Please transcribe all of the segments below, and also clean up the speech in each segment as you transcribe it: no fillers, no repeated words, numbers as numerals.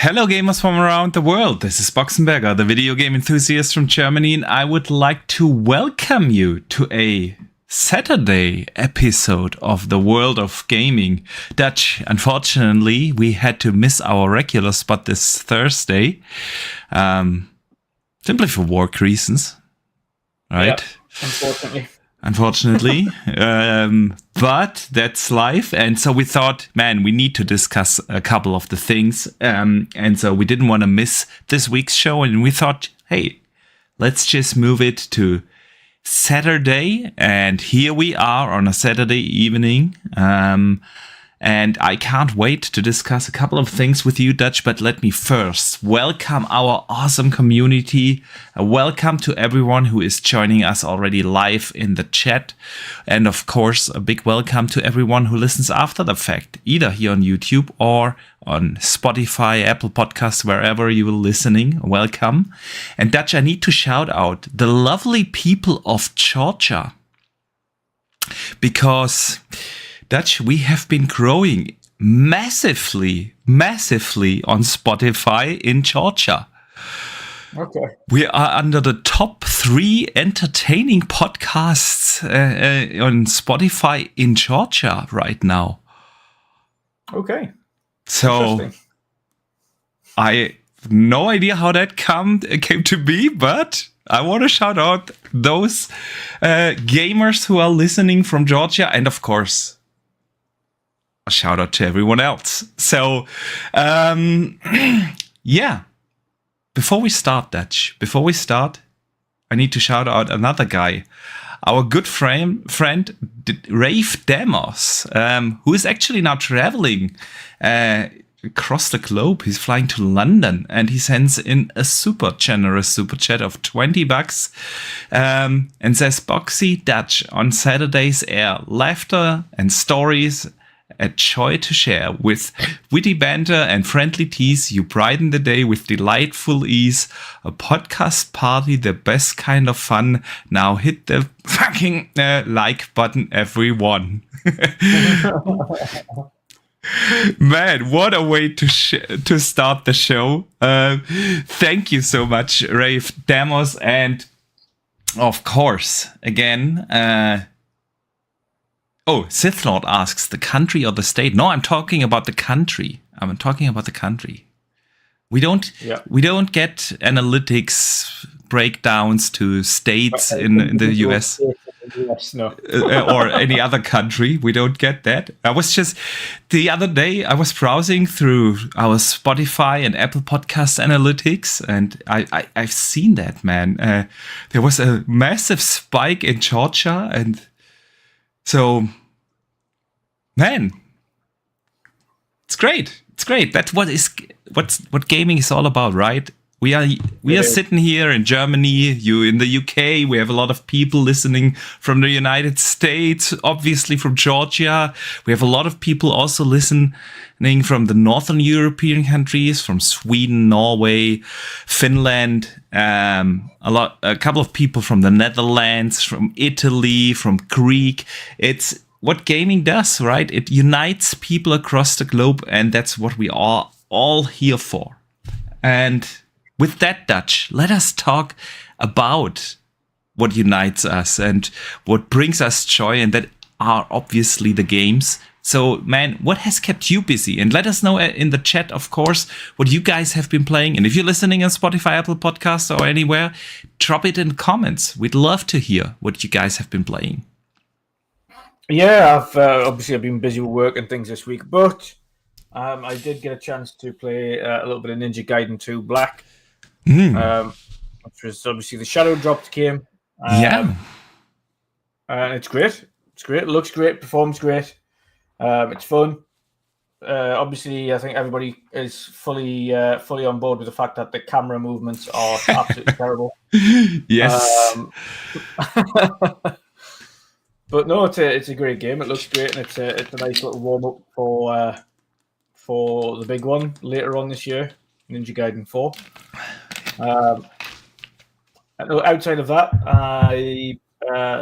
Hello gamers from around the world, this is Boxenberger, the video game enthusiast from Germany, and I would like to welcome you to a Saturday episode of the World of Gaming. Dutch, unfortunately, we had to miss our regular spot this Thursday, simply for work reasons, right? Yeah, unfortunately. But that's life. And so we thought, man, we need to discuss a couple of the things. And so we didn't want to miss this week's show. And we thought, hey, let's just move it to Saturday. And here we are on a Saturday evening. And I can't wait to discuss a couple of things with you, Dutch, but let me first welcome our awesome community. Welcome to everyone who is joining us already live in the chat. And of course, a big welcome to everyone who listens after the fact, either here on YouTube or on Spotify, Apple Podcasts, wherever you are listening. Welcome. And Dutch, I need to shout out the lovely people of Georgia, because Dutch, we have been growing massively on Spotify in Georgia. Okay. We are under the top 3 entertaining podcasts on Spotify in Georgia right now. Okay. So I have no idea how that came to be, but I want to shout out those gamers who are listening from Georgia, and of course, a shout out to everyone else. So, yeah. Before we start, Dutch, I need to shout out another guy, our good friend Rafe Demos, who is actually now traveling across the globe. He's flying to London, and he sends in a super generous super chat of $20 and says, Boxy Dutch, on Saturdays air laughter and stories, a joy to share. With witty banter and friendly tease, you brighten the day with delightful ease. A podcast party, the best kind of fun. Now hit the fucking like button, everyone. Man, what a way to start the show. Thank you so much, Rafe Damos. And of course, again, Sith Lord asks, the country or the state? No, I'm talking about the country. We don't get analytics breakdowns to states in the US. No. Or any other country. We don't get that. The other day, I was browsing through our Spotify and Apple Podcast analytics, and I've seen that, man. There was a massive spike in Georgia, and so, man, it's great. That's what gaming is all about, right? We are sitting here in Germany, you in the UK. We have a lot of people listening from the United States, obviously from Georgia. We have a lot of people also listening from the Northern European countries, from Sweden, Norway, Finland. A couple of people from the Netherlands, from Italy, from Greek. It's what gaming does, right? It unites people across the globe, and that's what we are all here for. And with that, Dutch, let us talk about what unites us and what brings us joy, and that are obviously the games. So, man, what has kept you busy? And let us know in the chat, of course, what you guys have been playing. And if you're listening on Spotify, Apple Podcasts, or anywhere, drop it in comments. We'd love to hear what you guys have been playing. Yeah, I've been busy with work and things this week, but I did get a chance to play a little bit of Ninja Gaiden 2 Black, which was obviously the Shadow Drop came. And it's great. It looks great, performs great. It's fun. Obviously, I think everybody is fully on board with the fact that the camera movements are absolutely terrible. Yes. But no, it's a great game. It looks great, and it's a nice little warm up for the big one later on this year, Ninja Gaiden 4. Outside of that, I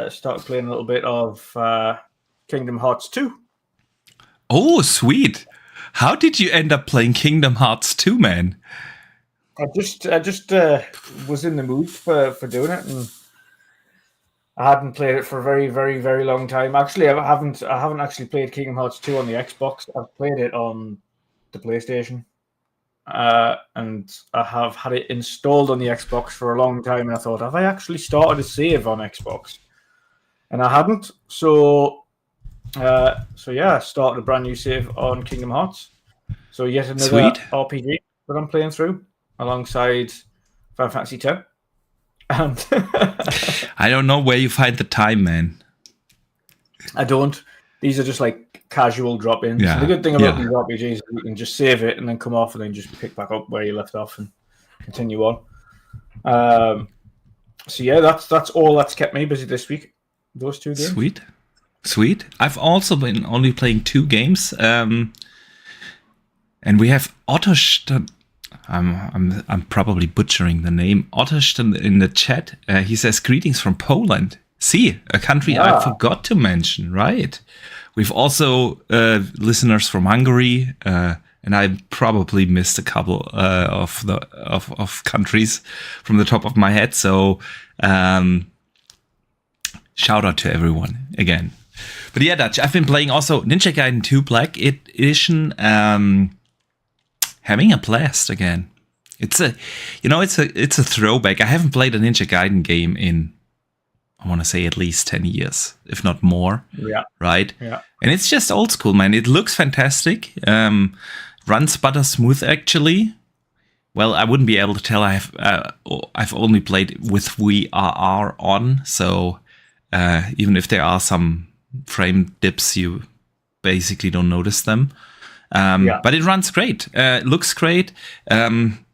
started playing a little bit of Kingdom Hearts 2. Oh, sweet. How did you end up playing Kingdom Hearts 2, man? I just was in the mood for doing it, and I hadn't played it for a very, very, very long time. Actually, I haven't actually played Kingdom Hearts 2 on the Xbox. I've played it on the PlayStation, and I have had it installed on the Xbox for a long time. And I thought, have I actually started a save on Xbox? And I hadn't. So yeah, I started a brand new save on Kingdom Hearts. So yet another Sweet. RPG that I'm playing through alongside Final Fantasy X. And I don't know where you find the time, man. I don't. These are just like casual drop-ins. Yeah, So the good thing about yeah. these RPGs is you can just save it and then come off and then just pick back up where you left off and continue on. So yeah, that's all that's kept me busy this week. Those two games. Sweet. I've also been only playing 2 games, and we have Otterst. I'm probably butchering the name. Otterst in the chat. He says greetings from Poland. See, a country I forgot to mention. Right. We've also listeners from Hungary, and I probably missed a couple of countries from the top of my head. So shout out to everyone again. But yeah, Dutch, I've been playing also Ninja Gaiden 2 Black Edition, having a blast again. It's a throwback. I haven't played a Ninja Gaiden game in, I want to say, at least 10 years, if not more. Yeah. Right? Yeah. And it's just old school, man. It looks fantastic. Runs butter smooth, actually. Well, I wouldn't be able to tell. I've only played with VRR on, so even if there are some frame dips, you basically don't notice them. But it runs great. Looks great. I'm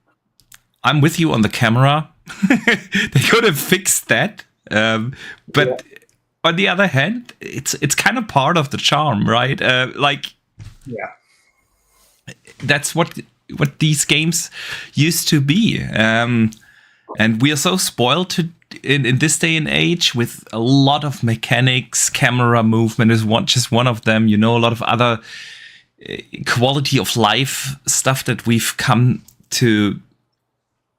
with you on the camera. They could have fixed that. But on the other hand, it's kind of part of the charm, right? That's what these games used to be. And we are so spoiled in this day and age with a lot of mechanics. Camera movement is just one of them. A lot of other quality of life stuff that we've come to,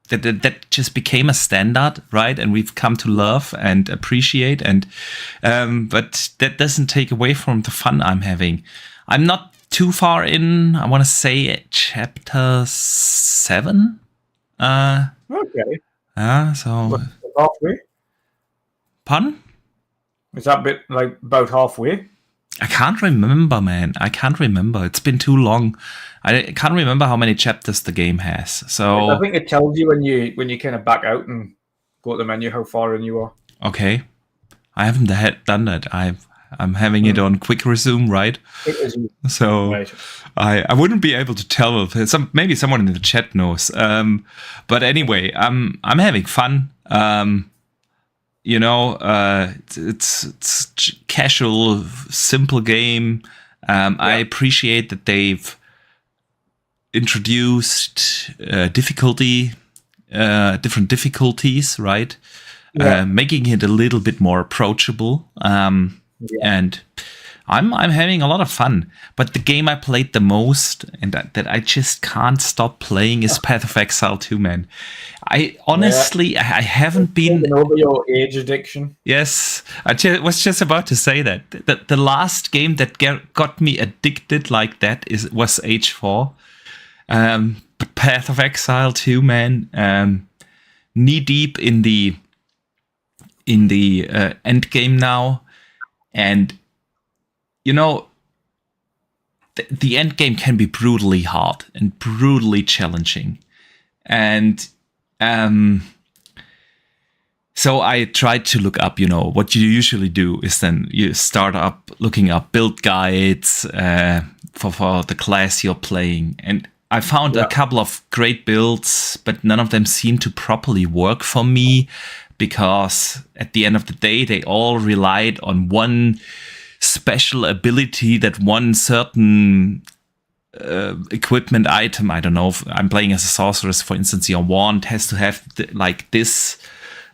that just became a standard, right? And we've come to love and appreciate. And but that doesn't take away from the fun I'm having. I'm not too far in. I want to say chapter 7. Okay. So halfway. Pardon? Is that bit like about halfway? I can't remember, man. I can't remember. It's been too long. I can't remember how many chapters the game has. So I think it tells you when you kind of back out and go to the menu how far in you are. Okay, I haven't done that. I'm having it on quick resume, right? So right. I wouldn't be able to tell. Maybe someone in the chat knows. But anyway, I'm having fun. It's casual, simple game. I appreciate that they've introduced different difficulties, right? Making it a little bit more approachable. And I'm having a lot of fun. But the game I played the most and that I just can't stop playing is Path of Exile 2, man. I honestly, I haven't been over your age addiction. Yes, I was just about to say that. The last game that got me addicted like that was H4. But Path of Exile 2, man, knee deep in the end game now, and the end game can be brutally hard and brutally challenging, and so I tried to look up, what you usually do is then you start looking up build guides for the class you're playing. And I found a couple of great builds, but none of them seem to properly work for me because at the end of the day, they all relied on one special ability that one certain equipment item, I don't know, if I'm playing as a sorceress, for instance, your wand has to have this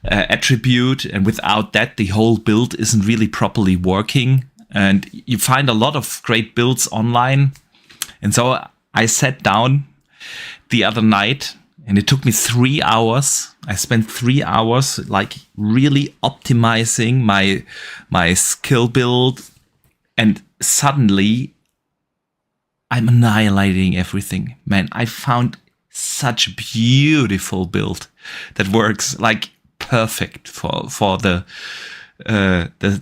attribute, and without that the whole build isn't really properly working. And you find a lot of great builds online, And so I sat down the other night, and it took me 3 hours. I spent 3 hours like really optimizing my skill build, and suddenly I'm annihilating everything. Man, I found such a beautiful build that works like perfect for the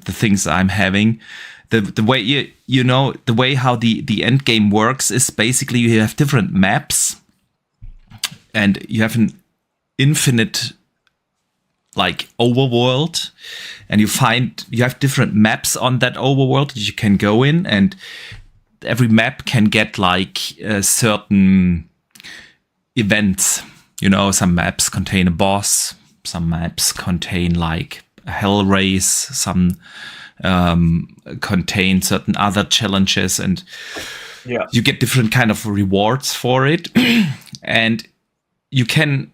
things I'm having. The way you know the way how the end game works is basically you have different maps, and you have an infinite like overworld, and you have different maps on that overworld that you can go in, and every map can get like certain events. You know, some maps contain a boss, some maps contain like a hell race, some contain certain other challenges, and you get different kind of rewards for it. And you can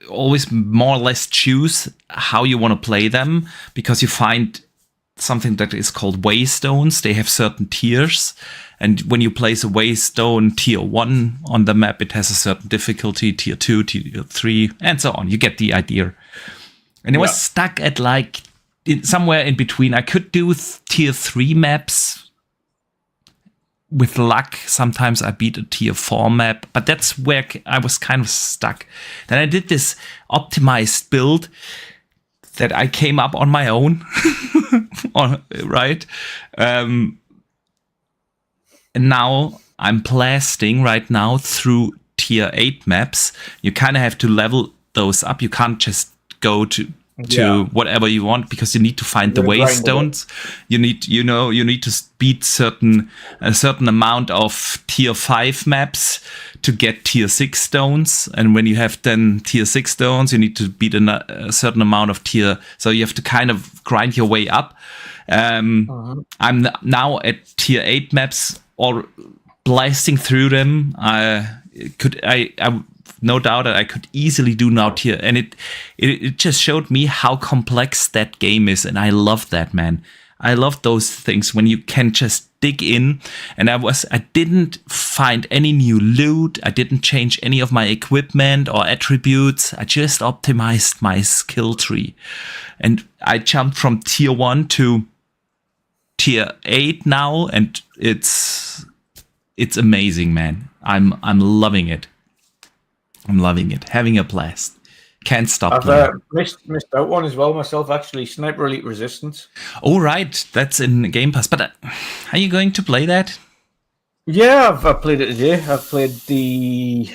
always more or less choose how you want to play them, because you find something that is called waystones. They have certain tiers, and when you place a waystone tier 1 on the map, it has a certain difficulty, tier 2, tier 3, and so on. You get the idea. And it was stuck at like somewhere in between. I could do tier 3 maps. With luck, sometimes I beat a tier 4 map, but that's where I was kind of stuck. Then I did this optimized build that I came up on my own, right? And now I'm blasting right now through tier 8 maps. You kind of have to level those up. You can't just go to whatever you want, because you need to find the waystones. You need to beat a certain amount of tier 5 maps to get tier 6 stones. And when you have then tier 6 stones, you need to beat a certain amount of tier. So you have to kind of grind your way up. I'm now at tier 8 maps, or blasting through them. I no doubt that I could easily do now tier, and it just showed me how complex that game is, and I love that, man. I love those things when you can just dig in. And I didn't find any new loot. I didn't change any of my equipment or attributes. I just optimized my skill tree, and I jumped from tier 1 to tier 8 now, and it's amazing, man. I'm loving it. I'm loving it. Having a blast. Can't stop. I've missed out one as well myself, actually. Sniper Elite Resistance. Oh, right. That's in Game Pass. But are you going to play that? Yeah, I've played it today. I've played the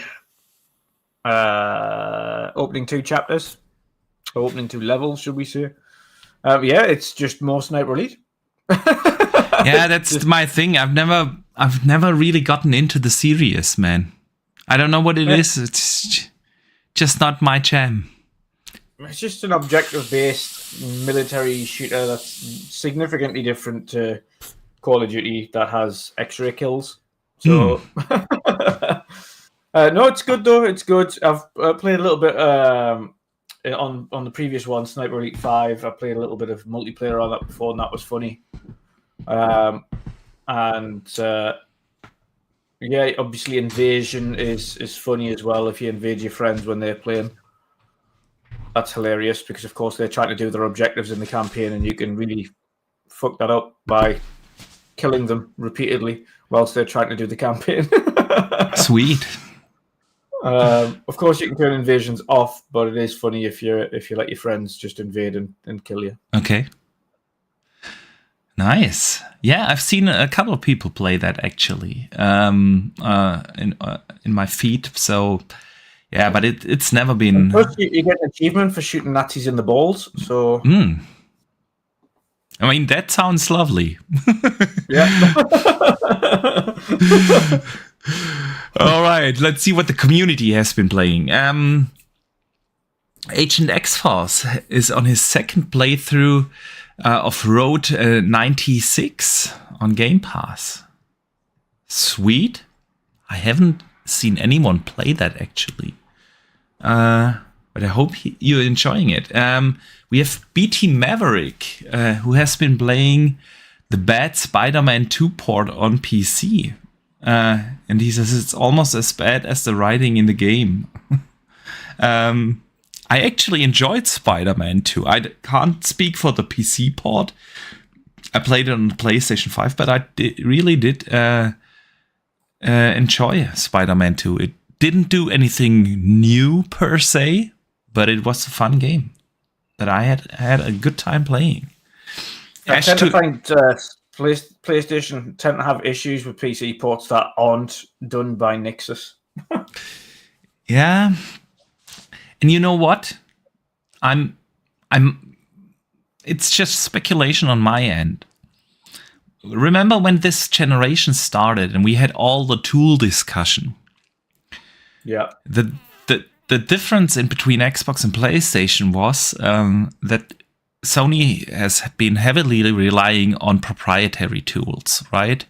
opening 2 chapters. Opening 2 levels, should we say. It's just more Sniper Elite. Yeah, that's my thing. I've never really gotten into the series, man. I don't know what it is. It's just not my jam. It's just an objective-based military shooter that's significantly different to Call of Duty that has X-ray kills. So, no, it's good though. It's good. I've played a little bit on the previous one, Sniper Elite 5. I played a little bit of multiplayer on that before, and that was funny. Yeah, obviously Invasion is funny as well if you invade your friends when they're playing. That's hilarious because, of course, they're trying to do their objectives in the campaign, and you can really fuck that up by killing them repeatedly whilst they're trying to do the campaign. Sweet. Of course, you can turn invasions off, but it is funny if you let your friends just invade and kill you. Okay. Nice. Yeah, I've seen a couple of people play that actually in my feed. So yeah, but it's never been. Plus, you get an achievement for shooting Nazis in the balls. So I mean, that sounds lovely. Yeah. All right, let's see what the community has been playing. Agent X-Force is on his second playthrough of Road 96 on Game Pass. Sweet. I haven't seen anyone play that actually. But I hope you're enjoying it. We have BT Maverick, who has been playing the bad Spider-Man 2 port on PC. And he says it's almost as bad as the writing in the game. I actually enjoyed Spider-Man 2. I can't speak for the PC port. I played it on the PlayStation 5, but I really did enjoy Spider-Man 2. It didn't do anything new per se, but it was a fun game that I had a good time playing. I tend to find PlayStation tend to have issues with PC ports that aren't done by Nixus. Yeah. And you know what? It's just speculation on my end. Remember when this generation started and we had all the tool discussion? Yeah. The difference in between Xbox and PlayStation was that Sony has been heavily relying on proprietary tools, right?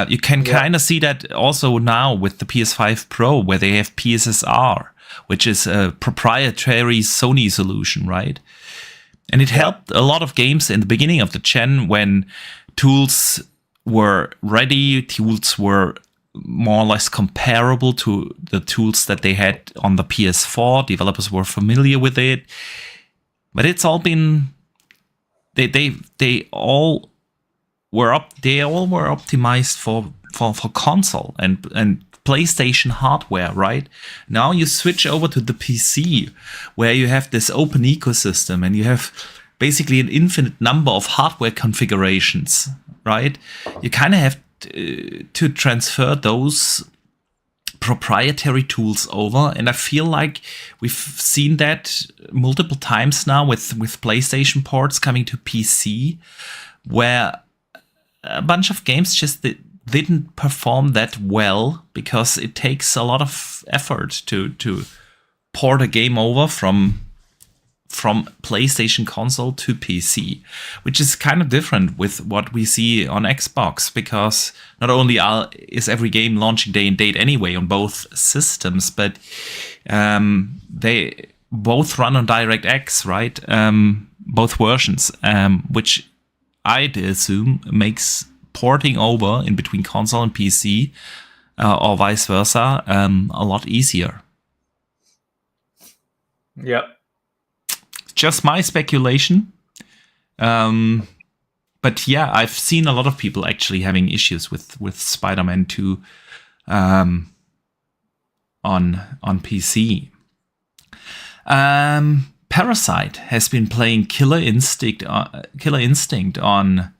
You can kind of see that also now with the PS5 Pro, where they have PSSR, which is a proprietary Sony solution, right? And it helped a lot of games in the beginning of the gen when tools were ready, tools were more or less comparable to the tools that they had on the PS4. Developers were familiar with it. But it's all been they all were optimized for console and PlayStation hardware, right? Now you switch over to the PC where you have this open ecosystem and you have basically an infinite number of hardware configurations, right? You kind of have to transfer those proprietary tools over, and I feel like we've seen that multiple times now with PlayStation ports coming to PC, where a bunch of games just didn't perform that well because it takes a lot of effort to port a game over from PlayStation console to PC, which is kind of different with what we see on Xbox, because not only is every game launching day and date anyway on both systems, but they both run on DirectX, right? Both versions, which I'd assume makes porting over in between console and PC or vice versa a lot easier. Yep. Just my speculation. But yeah, I've seen a lot of people actually having issues with Spider-Man 2 on PC. Parasite has been playing Killer Instinct on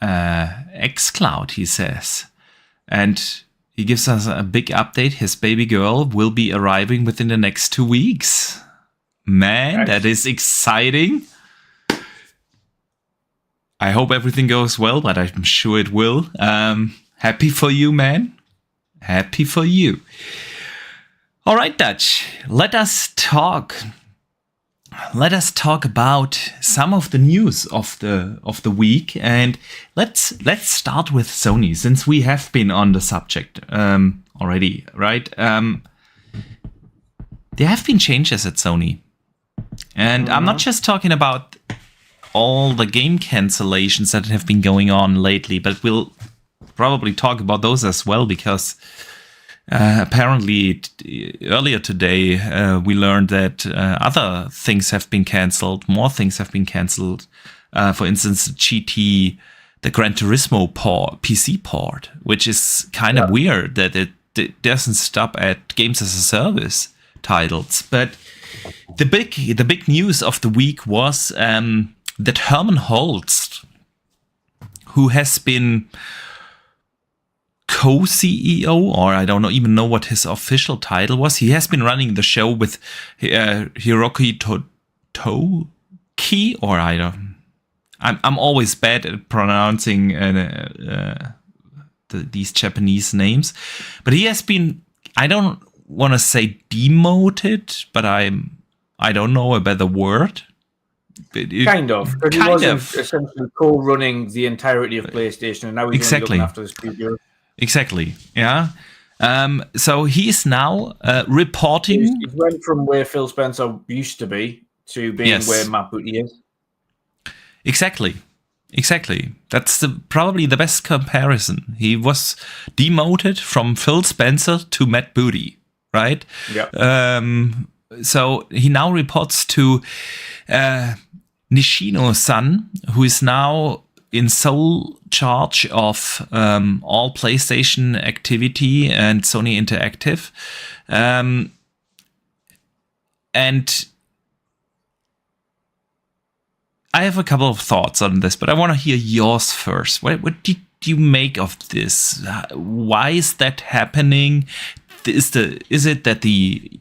xCloud, he says. And he gives us a big update. His baby girl will be arriving within the next 2 weeks. Man, nice. That is exciting. I hope everything goes well, but I'm sure it will. Happy for you, man. Happy for you. All right, Dutch. Let us talk about some of the news of the week, and let's start with Sony, since we have been on the subject already, right? There have been changes at Sony. And I'm not just talking about all the game cancellations that have been going on lately, but we'll probably talk about those as well, because apparently earlier today we learned that other things have been cancelled, more things have been cancelled. For instance, GT, the Gran Turismo PC port, which is kind of weird that it doesn't stop at games as a service titles. But the big news of the week was that Herman Holst, who has been co-CEO, or I don't even know what his official title was. He has been running the show with Hiroki Toki, or I'm always bad at pronouncing these Japanese names, but he has been, I don't want to say demoted, but I don't know a better word. Kind of. But he wasn't essentially co-running the entirety of PlayStation, and now he's looking after the studio. Exactly. Yeah. So he's now reporting. He went from where Phil Spencer used to be to being where Matt Booty is. Exactly. Exactly. That's probably the best comparison. He was demoted from Phil Spencer to Matt Booty, right? Yeah. So he now reports to Nishino-san, who is now in sole charge of all PlayStation activity and Sony Interactive. And I have a couple of thoughts on this, but I want to hear yours first. What did you make of this? Why is that happening? Is it that the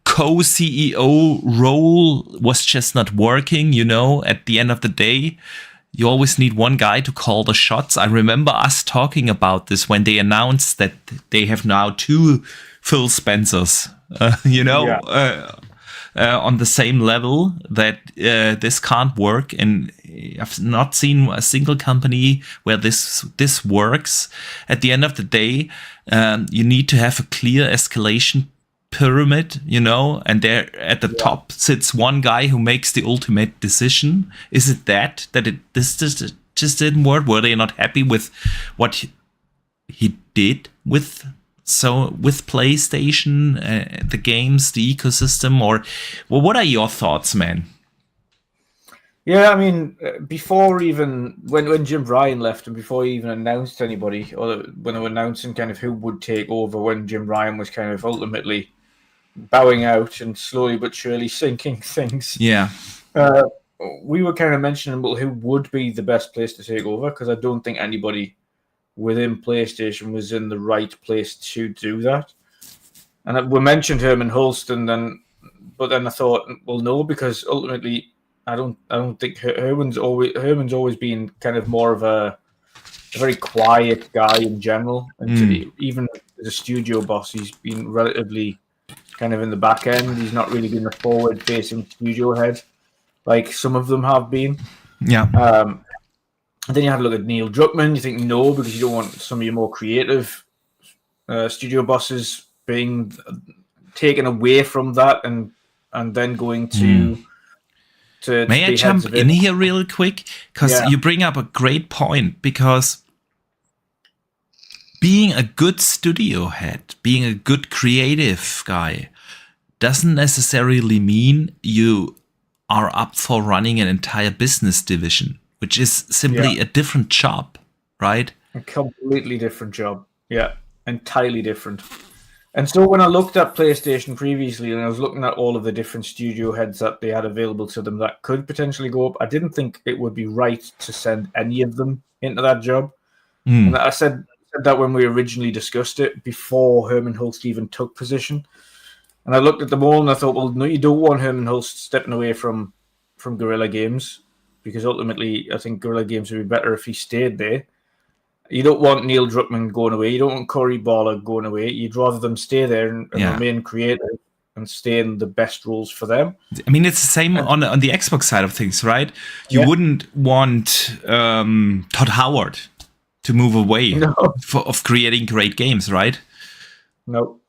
co-CEO role was just not working? At the end of the day, you always need one guy to call the shots. I remember us talking about this when they announced that they have now 2 Phil Spencers. On the same level, that this can't work, and I've not seen a single company where this works. At the end of the day, you need to have a clear escalation pyramid, and there at the top sits one guy who makes the ultimate decision. Is it this just didn't work? Were they not happy with what he did with PlayStation, the games, the ecosystem, or what are your thoughts, man? Yeah, I mean, before even when Jim Ryan left, and before he even announced anybody, or when they were announcing kind of who would take over, when Jim Ryan was kind of ultimately bowing out and slowly but surely sinking things. Yeah. We were kind of mentioning who would be the best place to take over, because I don't think anybody within PlayStation was in the right place to do that. And we mentioned Herman Hulston, but then I thought, well, no, because ultimately I don't think Herman's always been kind of more of a very quiet guy in general. And even as a studio boss, he's been relatively kind of in the back end. He's not really been a forward-facing studio head like some of them have been. Yeah. And then you have to look at Neil Druckmann. You think no, because you don't want some of your more creative studio bosses being taken away from that and then going to May I jump in here real quick? Because you bring up a great point, because being a good studio head, being a good creative guy, doesn't necessarily mean you are up for running an entire business division, which is simply a different job, right? A completely different job. Yeah, entirely different. And so when I looked at PlayStation previously, and I was looking at all of the different studio heads that they had available to them that could potentially go up, I didn't think it would be right to send any of them into that job. And I said that when we originally discussed it, before Herman Hulst even took position. And I looked at them all and I thought, well, no, you don't want Herman Hulst stepping away from Guerrilla Games, because ultimately I think Guerrilla Games would be better if he stayed there. You don't want Neil Druckmann going away. You don't want Cory Barlog going away. You'd rather them stay there and remain creative and stay in the best roles for them. I mean, it's the same on the Xbox side of things, right? You wouldn't want Todd Howard to move away of creating great games, right? No.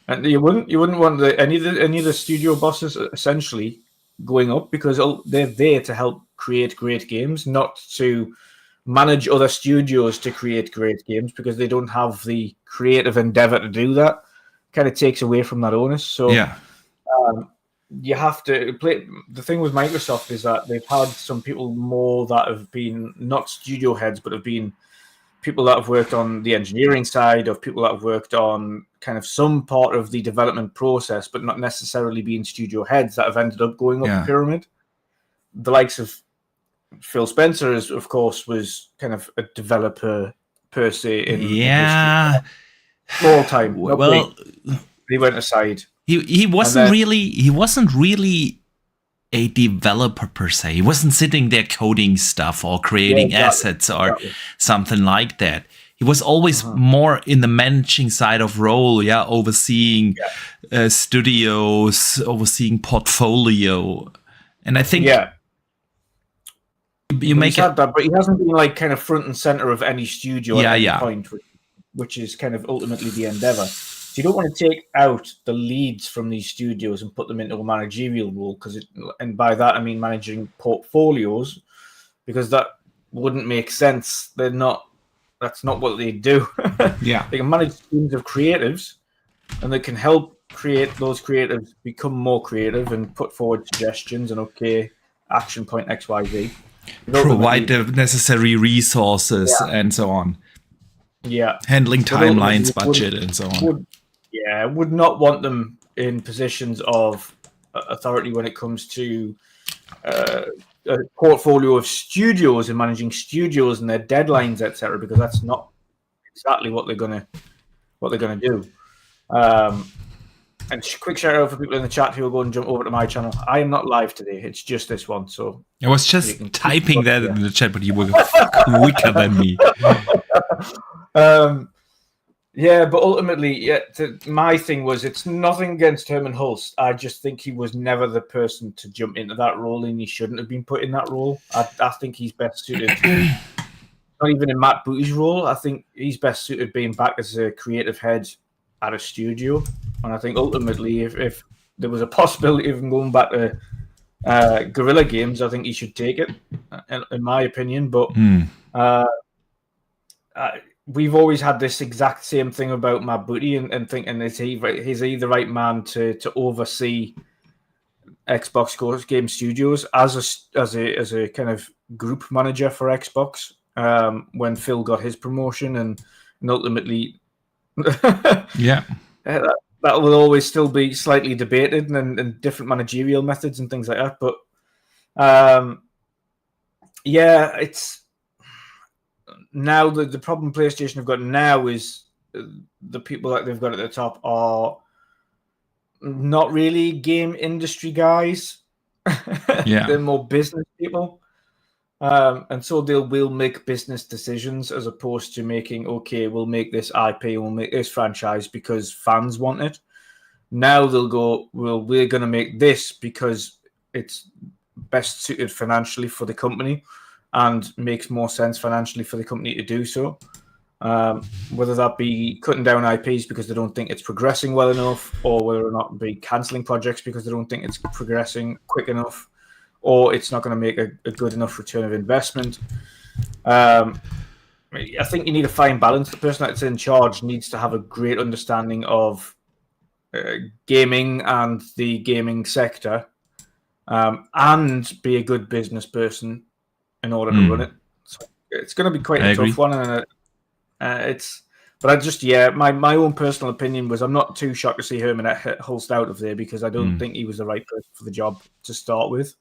And you wouldn't want any of the studio bosses essentially going up, because they're there to help create great games, not to manage other studios to create great games, because they don't have the creative endeavor to do that. Kind of takes away from that onus. So you have to play. The thing with Microsoft is that they've had some people more that have been not studio heads, but have been people that have worked on the engineering side, of people that have worked on kind of some part of the development process, but not necessarily being studio heads, that have ended up going up the pyramid. The likes of Phil Spencer, of course, was kind of a developer per se in small time. Well, he went aside. He wasn't really a developer per se. He wasn't sitting there coding stuff or creating assets or something like that. He was always more in the managing side of role, overseeing studios, overseeing portfolio, and I think you make it. That, but he hasn't been like kind of front and center of any studio at any point, which is kind of ultimately the endeavor. So you don't want to take out the leads from these studios and put them into a managerial role, and by that I mean managing portfolios, because that wouldn't make sense. They're not. That's not what they do. Yeah. They can manage teams of creatives, and they can help create those creatives become more creative and put forward suggestions and action point XYZ. Provide the necessary resources and so on. Yeah. Handling timelines, budget, and so on. Would not want them in positions of authority when it comes to a portfolio of studios and managing studios and their deadlines, etc. Because that's not exactly what they're gonna do. And quick shout out for people in the chat who will go and jump over to my channel. I am not live today; it's just this one. So I was just typing that in the chat, but you were quicker than me. But ultimately, my thing was, it's nothing against Herman Hulst. I just think he was never the person to jump into that role, and he shouldn't have been put in that role. I think he's best suited, not even in Matt Booty's role. I think he's best suited being back as a creative head at a studio. And I think ultimately, if there was a possibility of him going back to Guerrilla Games, I think he should take it, in my opinion. But we've always had this exact same thing about Matt Booty and thinking he's the right man to oversee Xbox Game Studios as a kind of group manager for Xbox. When Phil got his promotion and ultimately, that will always still be slightly debated and different managerial methods and things like that. But it's now the problem PlayStation have got now is the people that they've got at the top are not really game industry guys. They're more business people. And so they will make business decisions as opposed to making, we'll make this IP, we'll make this franchise because fans want it. Now they'll go, well, we're going to make this because it's best suited financially for the company and makes more sense financially for the company to do so. Whether that be cutting down IPs because they don't think it's progressing well enough, or whether or not be cancelling projects because they don't think it's progressing quick enough, or it's not going to make a good enough return of investment. I think you need a fine balance. The person that's in charge needs to have a great understanding of gaming and the gaming sector, and be a good business person in order to run it. So it's going to be quite a tough one. And my own personal opinion was I'm not too shocked to see Herman Hulst out of there because I don't think he was the right person for the job to start with.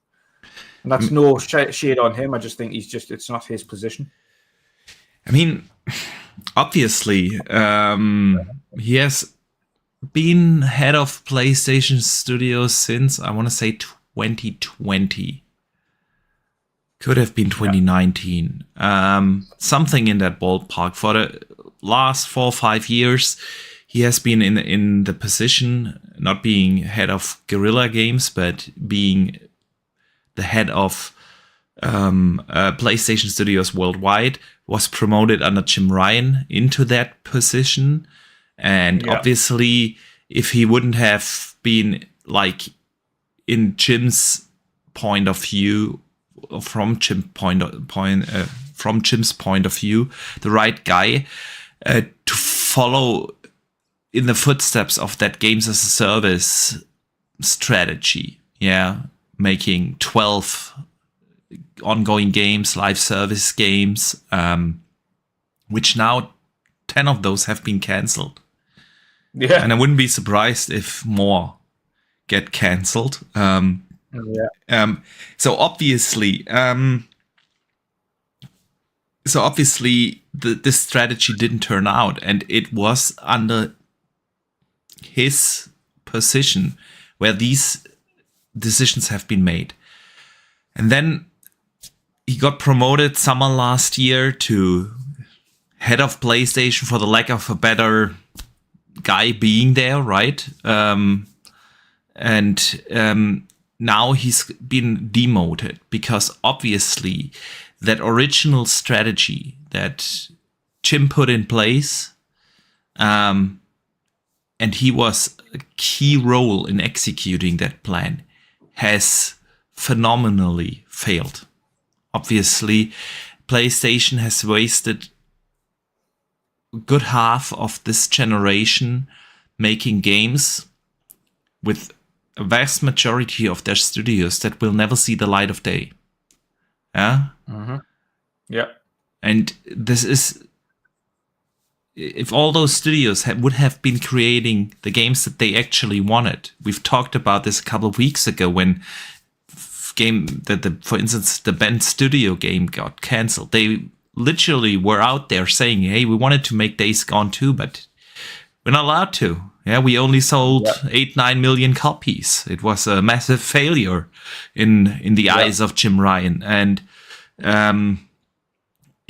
And that's no shade on him. I just think it's not his position. I mean, obviously, he has been head of PlayStation Studios since, I want to say, 2020. Could have been 2019. Something in that ballpark. For the last 4 or 5 years, he has been in the position, not being head of Guerrilla Games, but being the head of PlayStation Studios worldwide, was promoted under Jim Ryan into that position. And obviously, if he wouldn't have been like in Jim's point of view, from Jim's point of view, the right guy to follow in the footsteps of that games as a service strategy. Making 12 ongoing games, live service games, which now 10 of those have been cancelled. And I wouldn't be surprised if more get cancelled. So obviously, this strategy didn't turn out, and it was under his position where these decisions have been made. And then he got promoted summer last year to head of PlayStation for the lack of a better guy being there, right? Now he's been demoted because obviously that original strategy that Jim put in place, and he was a key role in executing that plan, has phenomenally failed. obviously, PlayStation has wasted a good half of this generation making games with a vast majority of their studios that will never see the light of day. Yeah? Mm-hmm. Yeah. And this is... If all those studios would have been creating the games that they actually wanted, we've talked about this a couple of weeks ago when for instance, the Bend Studio game got cancelled. They literally were out there saying, "Hey, we wanted to make Days Gone 2, but we're not allowed to. Yeah, we only sold 8-9 million copies. It was a massive failure in the eyes of Jim Ryan." And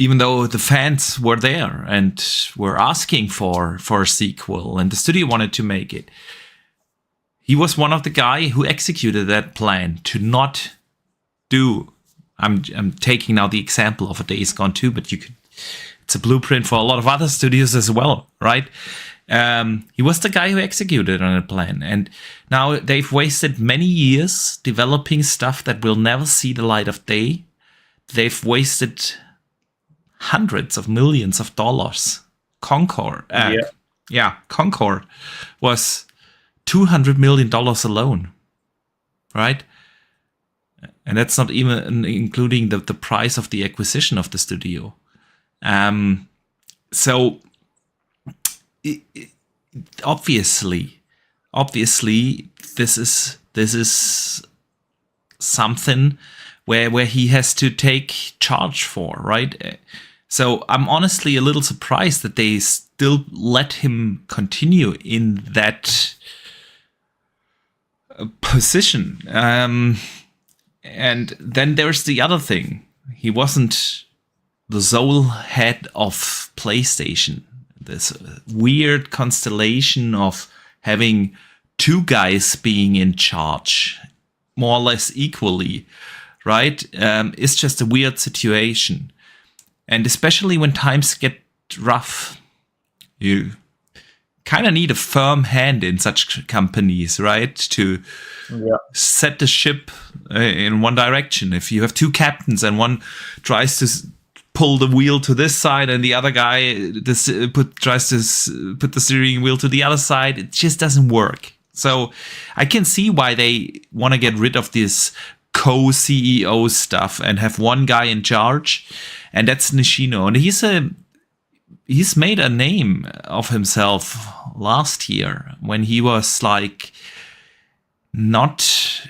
even though the fans were there and were asking for a sequel and the studio wanted to make it, he was one of the guy who executed that plan to not do... I'm taking now the example of a Days Gone 2, but it's a blueprint for a lot of other studios as well, right? He was the guy who executed on a plan. And now they've wasted many years developing stuff that will never see the light of day. They've wasted hundreds of millions of dollars. Concord was $200 million alone, right? And that's not even including the price of the acquisition of the studio. So obviously, this is something where he has to take charge for, right? So I'm honestly a little surprised that they still let him continue in that position. And then there's the other thing. He wasn't the sole head of PlayStation. This weird constellation of having two guys being in charge, more or less equally, right? It's just a weird situation. And especially when times get rough, you kind of need a firm hand in such companies, right? To set the ship in one direction. If you have two captains and one tries to pull the wheel to this side and the other guy tries to put the steering wheel to the other side, it just doesn't work. So I can see why they want to get rid of this co-CEO stuff and have one guy in charge, and that's Nishino. And he's made a name of himself last year when he was like not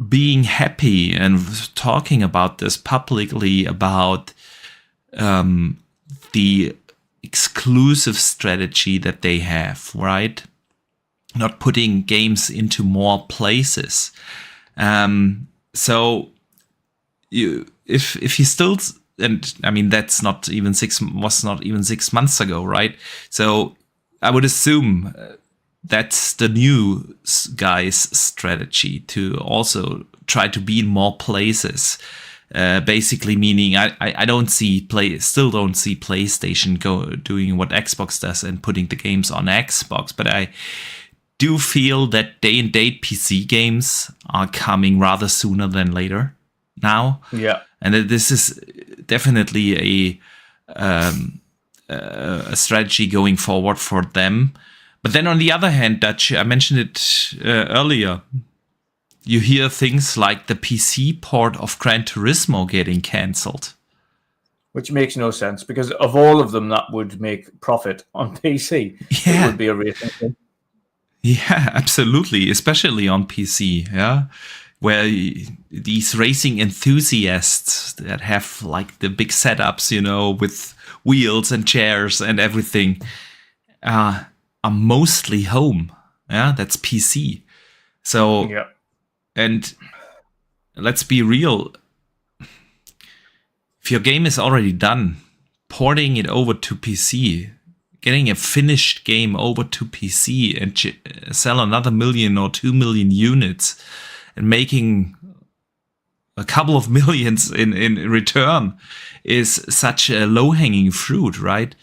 being happy and talking about this publicly about the exclusive strategy that they have, right? Not putting games into more places. So if he still, and I mean that's not even 6 months ago, right? So I would assume that's the new guy's strategy to also try to be in more places. Basically meaning I still don't see PlayStation doing what Xbox does and putting the games on Xbox, but I do feel that day-and-date PC games are coming rather sooner than later now. Yeah. And that this is definitely a strategy going forward for them. But then on the other hand, Dutch, I mentioned it earlier, you hear things like the PC port of Gran Turismo getting cancelled. Which makes no sense, because of all of them that would make profit on PC, it would be a racing thing. Yeah, absolutely, especially on PC, yeah, where these racing enthusiasts that have like the big setups, you know, with wheels and chairs and everything, are mostly home. Yeah, that's PC. So, and let's be real, if your game is already done, porting it over to PC, getting a finished game over to PC and sell another 1 million or 2 million units and making a couple of millions in return is such a low-hanging fruit, right?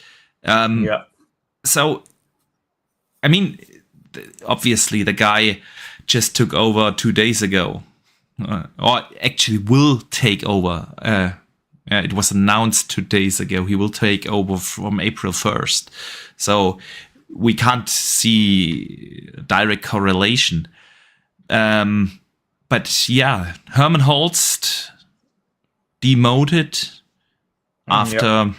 So, I mean, obviously the guy just took over 2 days ago, or actually will take over It was announced 2 days ago. He will take over from April 1st. So we can't see direct correlation. But yeah, Herman Holst demoted after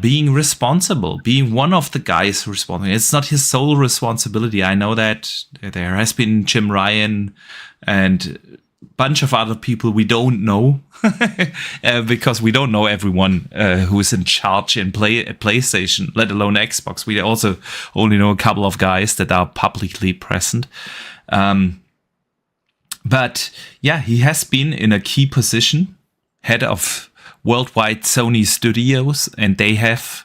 being responsible, being one of the guys responsible. It's not his sole responsibility. I know that there has been Jim Ryan and a bunch of other people we don't know because we don't know everyone who is in charge in PlayStation, let alone Xbox. We also only know a couple of guys that are publicly present. But yeah, he has been in a key position, head of worldwide Sony studios, and they have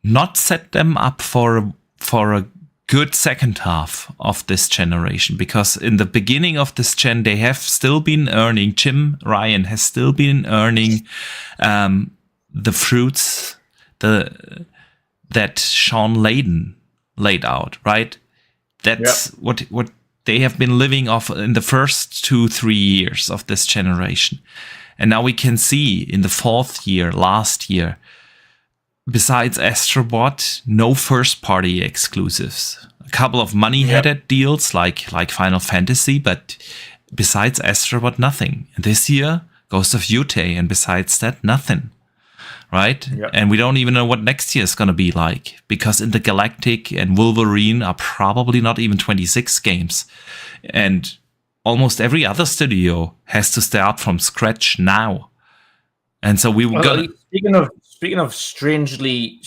not set them up for a good second half of this generation, because in the beginning of this gen they have still been earning, Jim Ryan has still been earning the fruits that Sean Layden laid out, right? That's what they have been living off in the first 2-3 years of this generation. And now we can see in the 4th year, last year, besides Astrobot, no first-party exclusives. A couple of money-headed deals like Final Fantasy, but besides Astrobot, nothing. And this year, Ghost of Yutei, and besides that, nothing. Right? Yep. And we don't even know what next year is going to be like, because Intergalactic and Wolverine are probably not even 26 games. And almost every other studio has to start from scratch now. And so we were Speaking of strangely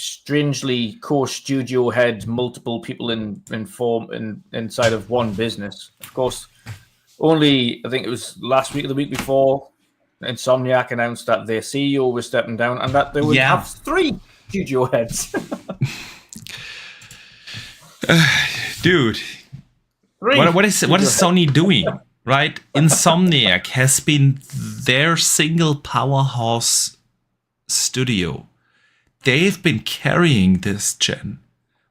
co-studio heads, multiple people inside of one business. Of course, only I think it was last week or the week before, Insomniac announced that their CEO was stepping down and that they would have 3 studio heads. Dude, what is Sony doing? Right? Insomniac has been their single powerhouse studio. They've been carrying this gen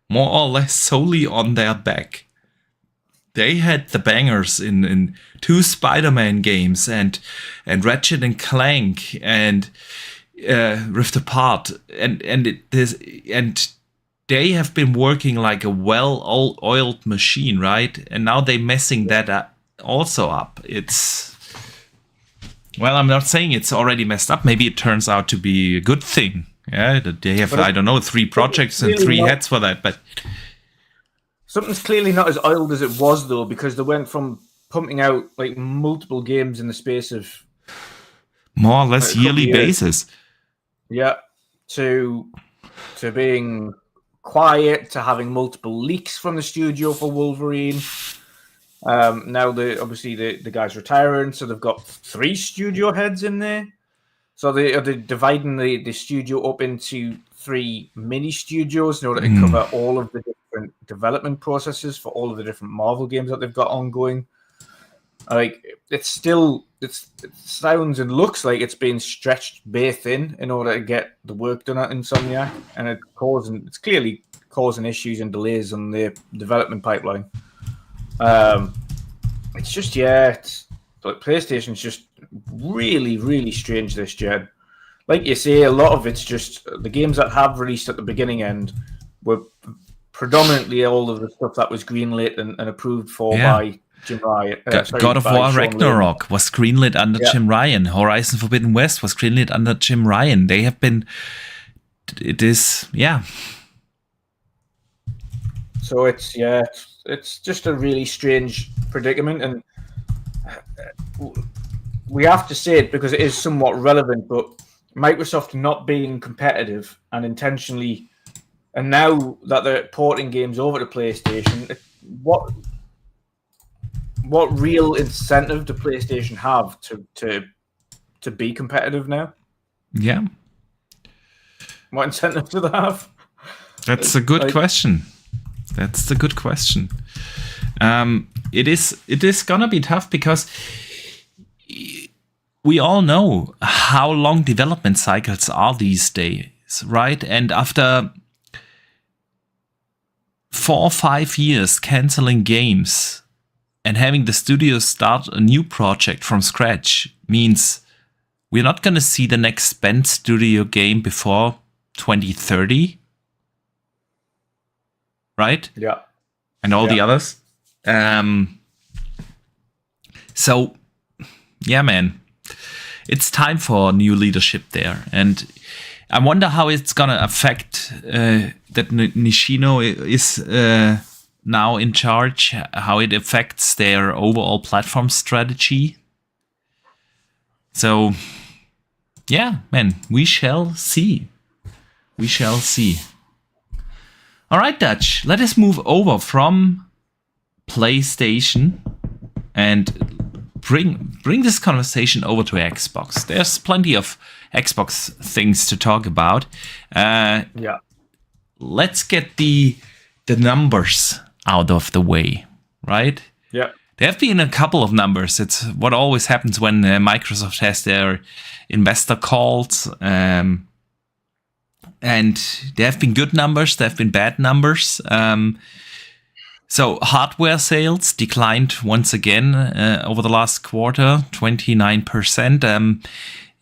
more or less solely on their back. They had the bangers in 2 Spider-Man games and Ratchet and Clank and Rift Apart and they have been working like a well-oiled machine, right? And now they're messing that up. Also up. I'm not saying it's already messed up. Maybe it turns out to be a good thing. Yeah, they have, 3 projects and 3 heads for that, but something's clearly not as oiled as it was, though, because they went from pumping out like multiple games in the space of more or less yearly basis. Yeah, to being quiet, to having multiple leaks from the studio for Wolverine. Now the guy's retiring, so they've got 3 studio heads in there. So they're dividing the studio up into 3 mini studios in order to cover all of the different development processes for all of the different Marvel games that they've got ongoing. Like it sounds and looks like it's being stretched bare thin in order to get the work done at Insomniac, and it's clearly causing issues and delays on the development pipeline. It's just like PlayStation's just really, really strange this gen. Like you say, a lot of it's just the games that have released at the beginning end were predominantly all of the stuff that was greenlit and approved for by Jim Ryan. God of War Ragnarok was greenlit under Jim Ryan. Horizon Forbidden West was greenlit under Jim Ryan. They have been. It is. So it's just a really strange predicament, and we have to say it because it is somewhat relevant, but Microsoft not being competitive and intentionally, and now that they're porting games over to PlayStation, what real incentive do PlayStation have to be competitive now? Yeah. What incentive do they have? That's a good question. That's the good question. It is gonna be tough because we all know how long development cycles are these days, right? And after 4 or 5 years canceling games and having the studio start a new project from scratch means we're not going to see the next Bend Studio game before 2030, right? Yeah. And all the others. So, yeah, man, it's time for new leadership there. And I wonder how it's going to affect that Nishino is now in charge, how it affects their overall platform strategy. So, yeah, man, we shall see. We shall see. All right, Dutch, let us move over from PlayStation and bring this conversation over to Xbox. There's plenty of Xbox things to talk about. Let's get the numbers out of the way, right? Yeah. There have been a couple of numbers. It's what always happens when Microsoft has their investor calls. And there have been good numbers. There have been bad numbers. So hardware sales declined once again over the last quarter, 29%.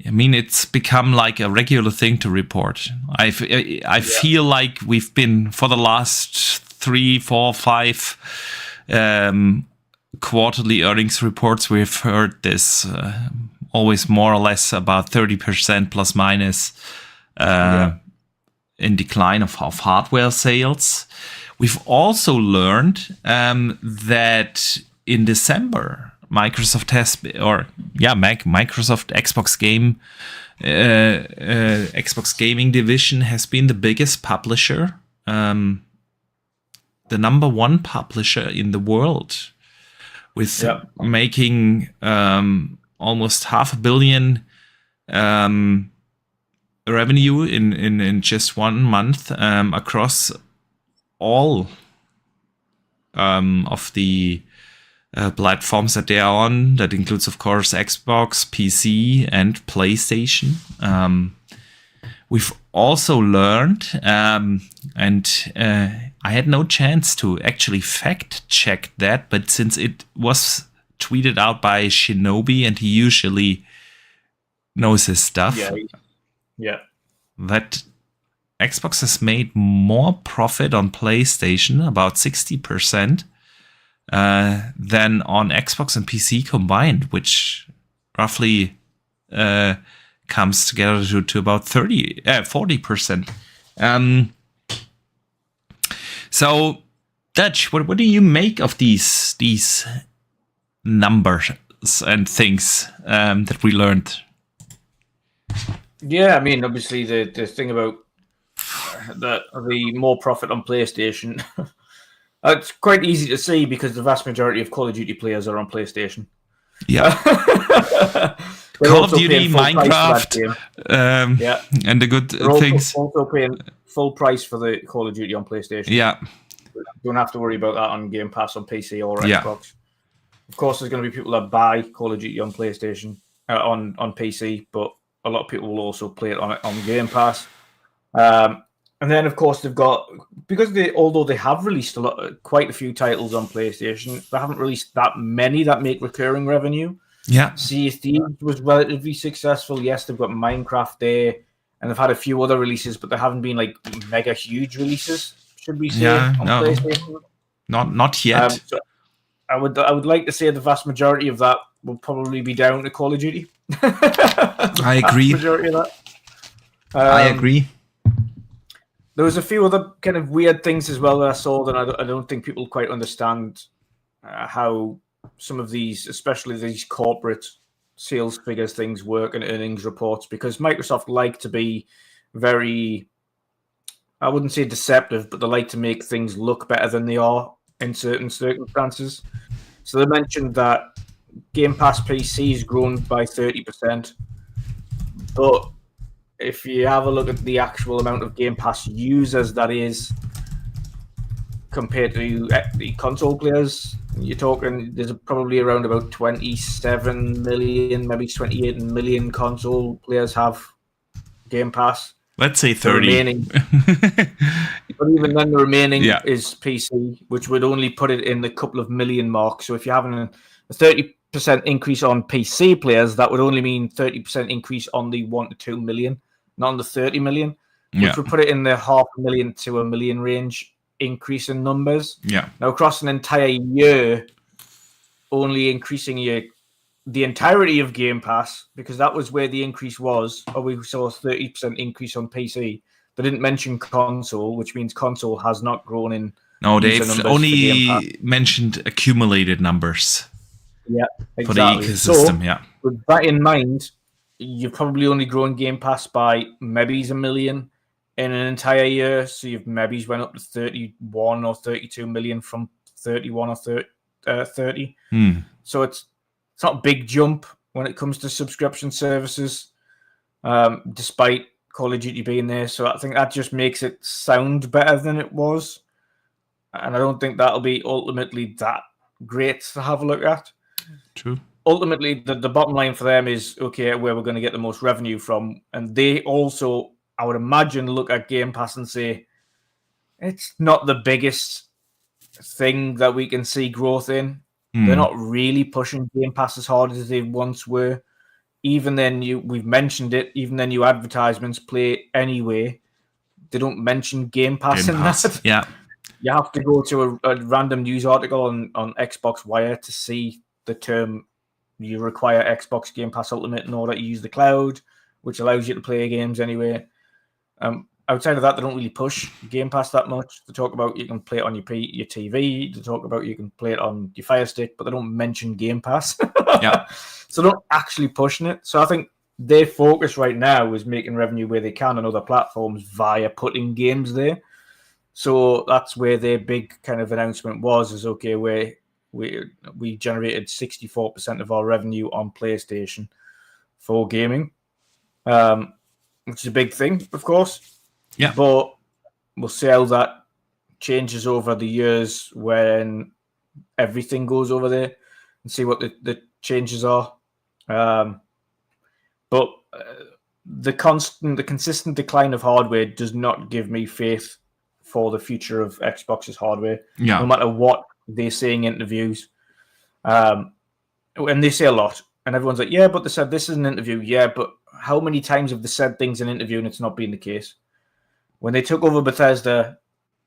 I mean, it's become like a regular thing to report. I feel like we've been, for the last 3, 4, 5 quarterly earnings reports, we've heard this always more or less about 30% plus minus in decline of hardware sales. We've also learned that in December, Microsoft Xbox Gaming Division has been the biggest publisher, the number one publisher in the world, with making almost $500 million revenue in just 1 month across all of the platforms that they are on. That includes, of course, Xbox, PC, and PlayStation. We've also learned, and I had no chance to actually fact check that, but since it was tweeted out by Shinobi, and he usually knows his stuff, that Xbox has made more profit on PlayStation, about 60%, than on Xbox and PC combined, which roughly comes together to about 40%. So, Dutch, what do you make of these numbers and things that we learned? Yeah, I mean, obviously the thing about the more profit on PlayStation, it's quite easy to see because the vast majority of Call of Duty players are on PlayStation. Yeah. Call of Duty, Minecraft, and the good things. Also paying full price for the Call of Duty on PlayStation. Yeah. Don't have to worry about that on Game Pass on PC or Xbox. Of course, there's going to be people that buy Call of Duty on PlayStation, on PC, but a lot of people will also play it on Game Pass. And then, of course, they've got, because although they have released quite a few titles on PlayStation, they haven't released that many that make recurring revenue. Yeah. Sea of Thieves was relatively successful. Yes, they've got Minecraft there, and they've had a few other releases, but they haven't been like mega huge releases, should we say, on PlayStation? Not yet. So I would like to say the vast majority of that will probably be down to Call of Duty. I agree. Majority of that. I agree. There was a few other kind of weird things as well that I saw that I don't think people quite understand how some of these, especially these corporate sales figures things work and earnings reports, because Microsoft like to be very, I wouldn't say deceptive, but they like to make things look better than they are in certain circumstances. So they mentioned that Game Pass PC has grown by 30%, but if you have a look at the actual amount of Game Pass users that is compared to the console players, you're talking there's probably around about 27 million, maybe 28 million console players have Game Pass. Let's say 30. But even then, the remaining is PC, which would only put it in the couple of million mark. So if you're having a 30% increase on PC players, that would only mean 30% increase on the 1 to 2 million, not on the 30 million, which would put it in the 500,000 to 1 million range increase in numbers. Yeah. Now, across an entire year, only increasing the entirety of Game Pass, because that was where the increase was, or we saw a 30% increase on PC. They didn't mention console, which means console has not grown in. No, they've only mentioned accumulated numbers. Yeah, exactly. For the ecosystem, so, with that in mind, you've probably only grown Game Pass by maybe 1 million in an entire year. So you've maybe went up to 31 or 32 million from 31 or 30. So it's not a big jump when it comes to subscription services, despite Call of Duty being there. So I think that just makes it sound better than it was. And I don't think that'll be ultimately that great to have a look at. True. Ultimately, the bottom line for them is, okay, where we're going to get the most revenue from. And they also, I would imagine, look at Game Pass and say, it's not the biggest thing that we can see growth in. They're not really pushing Game Pass as hard as they once were. Even then, we've mentioned it, even then, advertisements play anyway. They don't mention Game Pass in that. Yeah. You have to go to a random news article on Xbox Wire to see the term, you require Xbox Game Pass Ultimate in order to use the cloud, which allows you to play games anyway. Outside of that, they don't really push Game Pass that much. They talk about you can play it on your TV. They talk about you can play it on your Fire Stick, but they don't mention Game Pass. Yeah. So they're not actually pushing it. So I think their focus right now is making revenue where they can on other platforms via putting games there. So that's where their big kind of announcement was, okay, where we generated 64% of our revenue on PlayStation for gaming, which is a big thing, of course. Yeah. But we'll see how that changes over the years when everything goes over there and see what the changes are. But the consistent decline of hardware does not give me faith for the future of Xbox's hardware, no matter what they say in interviews. And they say a lot, and everyone's like, yeah, but they said this is an interview. Yeah, but how many times have they said things in an interview and it's not been the case? When they took over Bethesda,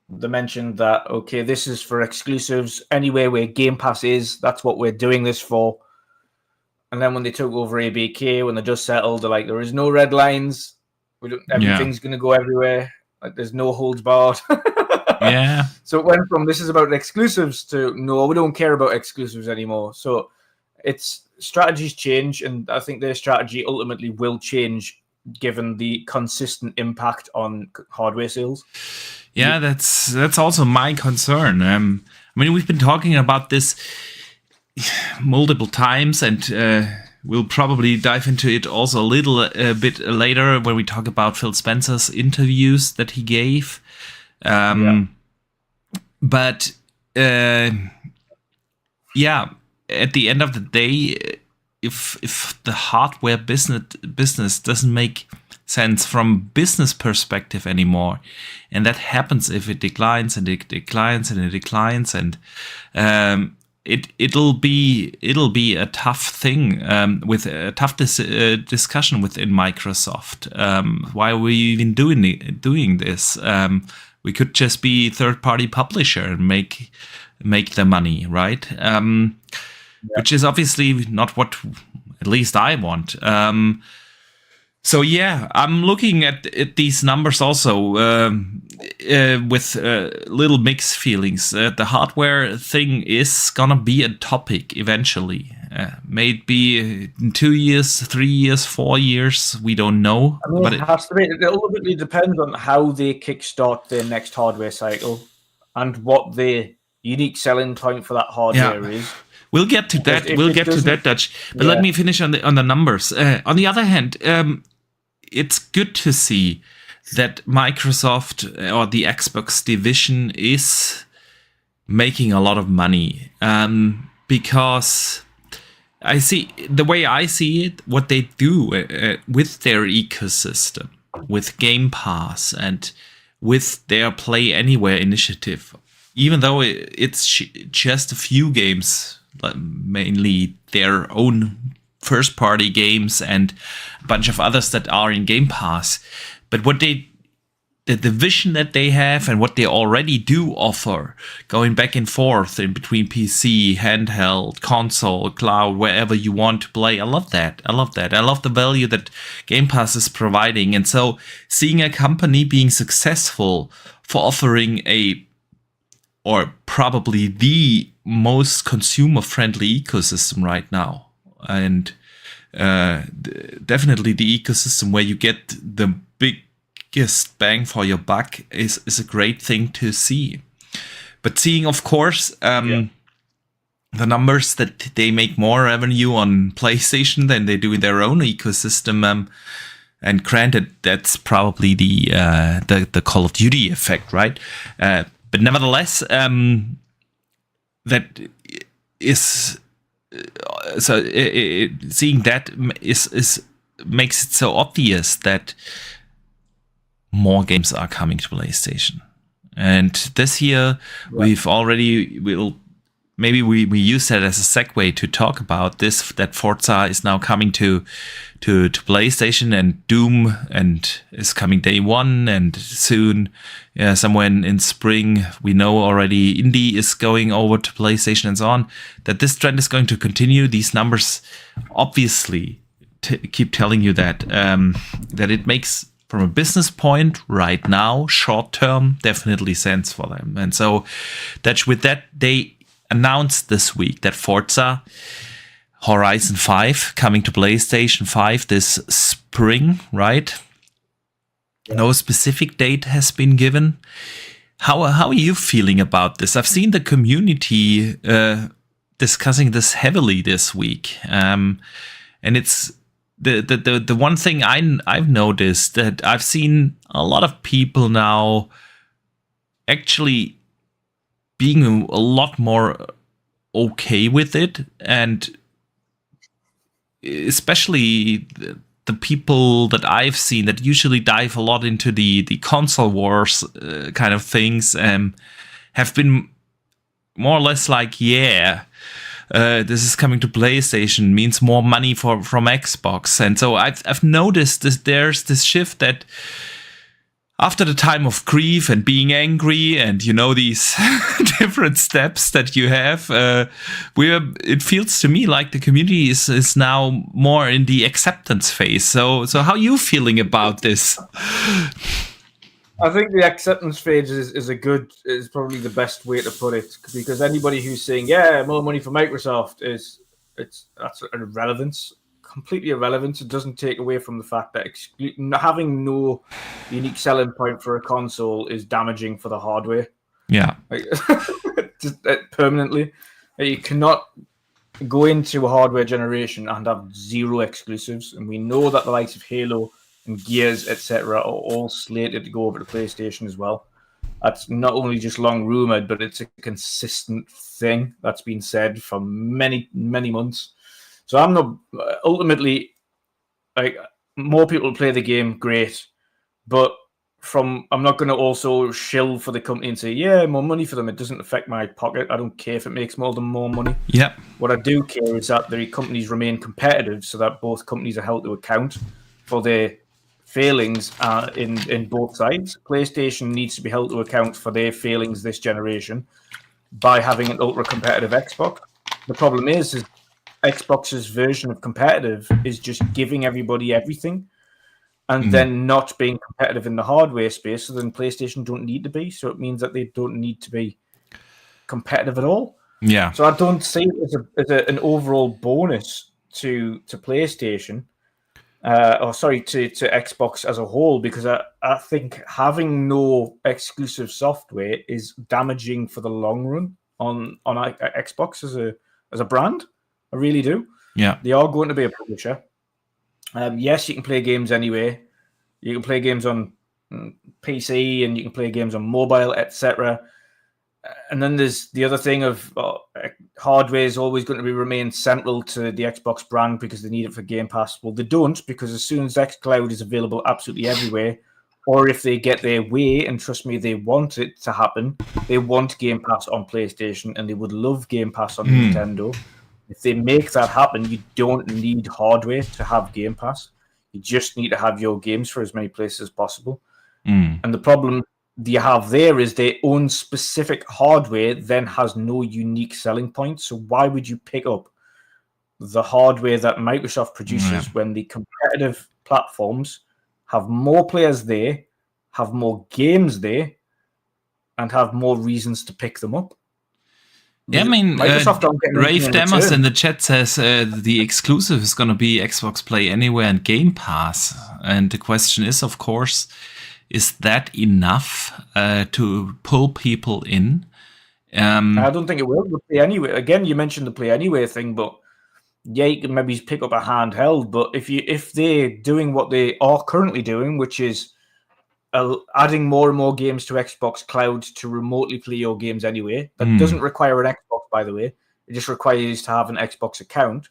they mentioned that, okay, this is for exclusives. Anywhere where Game Pass is, that's what we're doing this for. And then when they took over ABK, when they just settled, they're like, there is no red lines. Everything's going to go everywhere. Like, there's no holds barred. Yeah. So it went from this is about exclusives to no, we don't care about exclusives anymore. So it's strategies change, and I think their strategy ultimately will change given the consistent impact on hardware sales. Yeah, that's also my concern. I mean, we've been talking about this multiple times, and we'll probably dive into it also a little bit later when we talk about Phil Spencer's interviews that he gave. But yeah, at the end of the day, if the hardware business doesn't make sense from business perspective anymore, and that happens if it declines and it declines and it declines, and it'll be a tough thing with a tough discussion within Microsoft. Why are we even doing this? We could just be third-party publisher and make the money, right? Which is obviously not what at least I want. So yeah, I'm looking at these numbers also with little mixed feelings. The hardware thing is gonna be a topic eventually. Maybe in 2 years, 3 years, 4 years, we don't know. I mean, but it has to be. It ultimately depends on how they kickstart their next hardware cycle and what the unique selling point for that hardware is. We'll get to that. We'll get to that, Dutch. But let me finish on the numbers. On the other hand, it's good to see that Microsoft or the Xbox division is making a lot of money, because I see the way I see it, what they do with their ecosystem, with Game Pass and with their Play Anywhere initiative. Even though it's just a few games mainly their own first-party games and a bunch of others that are in Game Pass. But the vision that they have and what they already do offer, going back and forth in between PC, handheld, console, cloud, wherever you want to play. I love that. I love the value that Game Pass is providing. And so seeing a company being successful for offering or probably the most consumer-friendly ecosystem right now. And definitely the ecosystem where you get the biggest bang for your buck is a great thing to see. But seeing, of course, the numbers that they make more revenue on PlayStation than they do in their own ecosystem. And granted, that's probably the Call of Duty effect, right? But nevertheless, that is so. Seeing that is makes it so obvious that more games are coming to PlayStation. And this year, we use that as a segue to talk about this, that Forza is now coming to PlayStation, and Doom and is coming day one, and soon, somewhere in spring, we know already Indie is going over to PlayStation and so on, that this trend is going to continue. These numbers obviously keep telling you that it makes, from a business point right now, short term, definitely sense for them. And so with that, they announced this week that Forza Horizon 5 coming to PlayStation 5 this spring, right? Yeah. No specific date has been given. How are you feeling about this? I've seen the community discussing this heavily this week. And it's the one thing I've noticed, that I've seen a lot of people now actually being a lot more okay with it, and especially the people that I've seen that usually dive a lot into the console wars kind of things, have been more or less like, this is coming to PlayStation, means more money from Xbox. And so I've noticed there's this shift that after the time of grief and being angry and, these different steps that you have, it feels to me like the community is now more in the acceptance phase. So how are you feeling about this? I think the acceptance phase is probably the best way to put it, because anybody who's saying, more money for Microsoft, that's irrelevance. Completely irrelevant. It doesn't take away from the fact that having no unique selling point for a console is damaging for the hardware. Yeah, just permanently. You cannot go into a hardware generation and have zero exclusives, and we know that the likes of Halo and Gears, etc., are all slated to go over to PlayStation as well. That's not only just long rumored, but it's a consistent thing that's been said for many, many months. So I'm not ultimately, like, more people play the game, great, but I'm not going to also shill for the company and say, more money for them. It doesn't affect my pocket. I don't care if it makes more money. Yeah. What I do care is that the companies remain competitive, so that both companies are held to account for their failings in both sides. PlayStation needs to be held to account for their failings this generation by having an ultra competitive Xbox. The problem is Xbox's version of competitive is just giving everybody everything and then not being competitive in the hardware space. So then PlayStation don't need to be. So it means that they don't need to be competitive at all. Yeah. So I don't see it as an overall bonus to PlayStation, to Xbox as a whole, because I think having no exclusive software is damaging for the long run on Xbox as a brand. I really do. Yeah. They are going to be a publisher. Yes, you can play games anyway. You can play games on PC and you can play games on mobile, etc. And then there's the other thing of hardware is always going to remain central to the Xbox brand because they need it for Game Pass. Well, they don't, because as soon as xCloud is available absolutely everywhere, or if they get their way, and trust me, they want it to happen, they want Game Pass on PlayStation and they would love Game Pass on Nintendo. If they make that happen, you don't need hardware to have Game Pass. You just need to have your games for as many places as possible. And the problem you have there is their own specific hardware then has no unique selling point. So why would you pick up the hardware that Microsoft produces when the competitive platforms have more players there, have more games there, and have more reasons to pick them up? Yeah, I mean, Rafe Demos in the chat says the exclusive is going to be Xbox Play Anywhere and Game Pass. And the question is, of course, is that enough to pull people in? I don't think it will. The Play Anywhere, again, you mentioned the Play Anywhere thing, but yeah, you can maybe pick up a handheld. But if they're doing what they are currently doing, which is adding more and more games to Xbox Cloud to remotely play your games anyway, that doesn't require an Xbox, by the way. It just requires to have an Xbox account.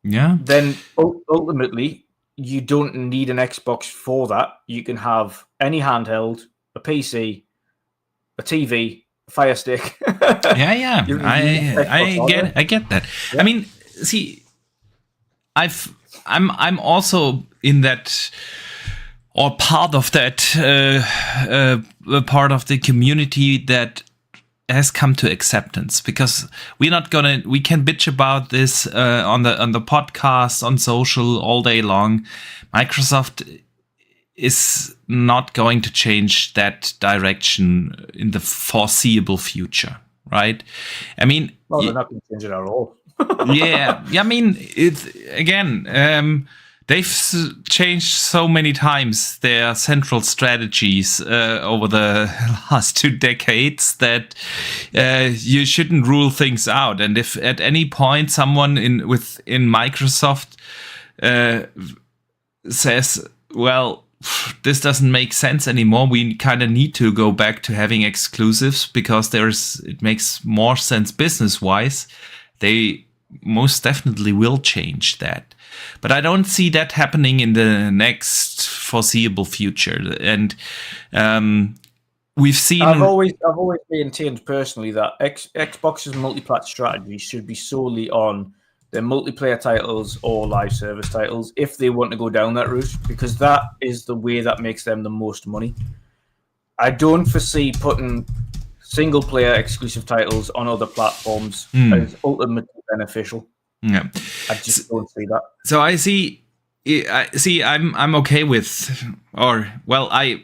Yeah. Then ultimately, you don't need an Xbox for that. You can have any handheld, a PC, a TV, a Fire Stick. Yeah. I get that. Yeah. I mean, see, I'm also in that, or part of that, part of the community that has come to acceptance, because we can bitch about this on the podcast, on social all day long. Microsoft is not going to change that direction in the foreseeable future, right? I mean, well, they're not going to change it at all. Yeah. I mean, they've changed so many times their central strategies over the last 2 decades that you shouldn't rule things out. And if at any point someone in Microsoft says, well, this doesn't make sense anymore, we kind of need to go back to having exclusives because it makes more sense business-wise, they most definitely will change that. But I don't see that happening in the next foreseeable future. And we've seen. I've always maintained personally that Xbox's multi-plat strategy should be solely on their multiplayer titles or live service titles if they want to go down that route, because that is the way that makes them the most money. I don't foresee putting single-player exclusive titles on other platforms as ultimately beneficial. Yeah, I just don't see that. So I see. I'm okay with, I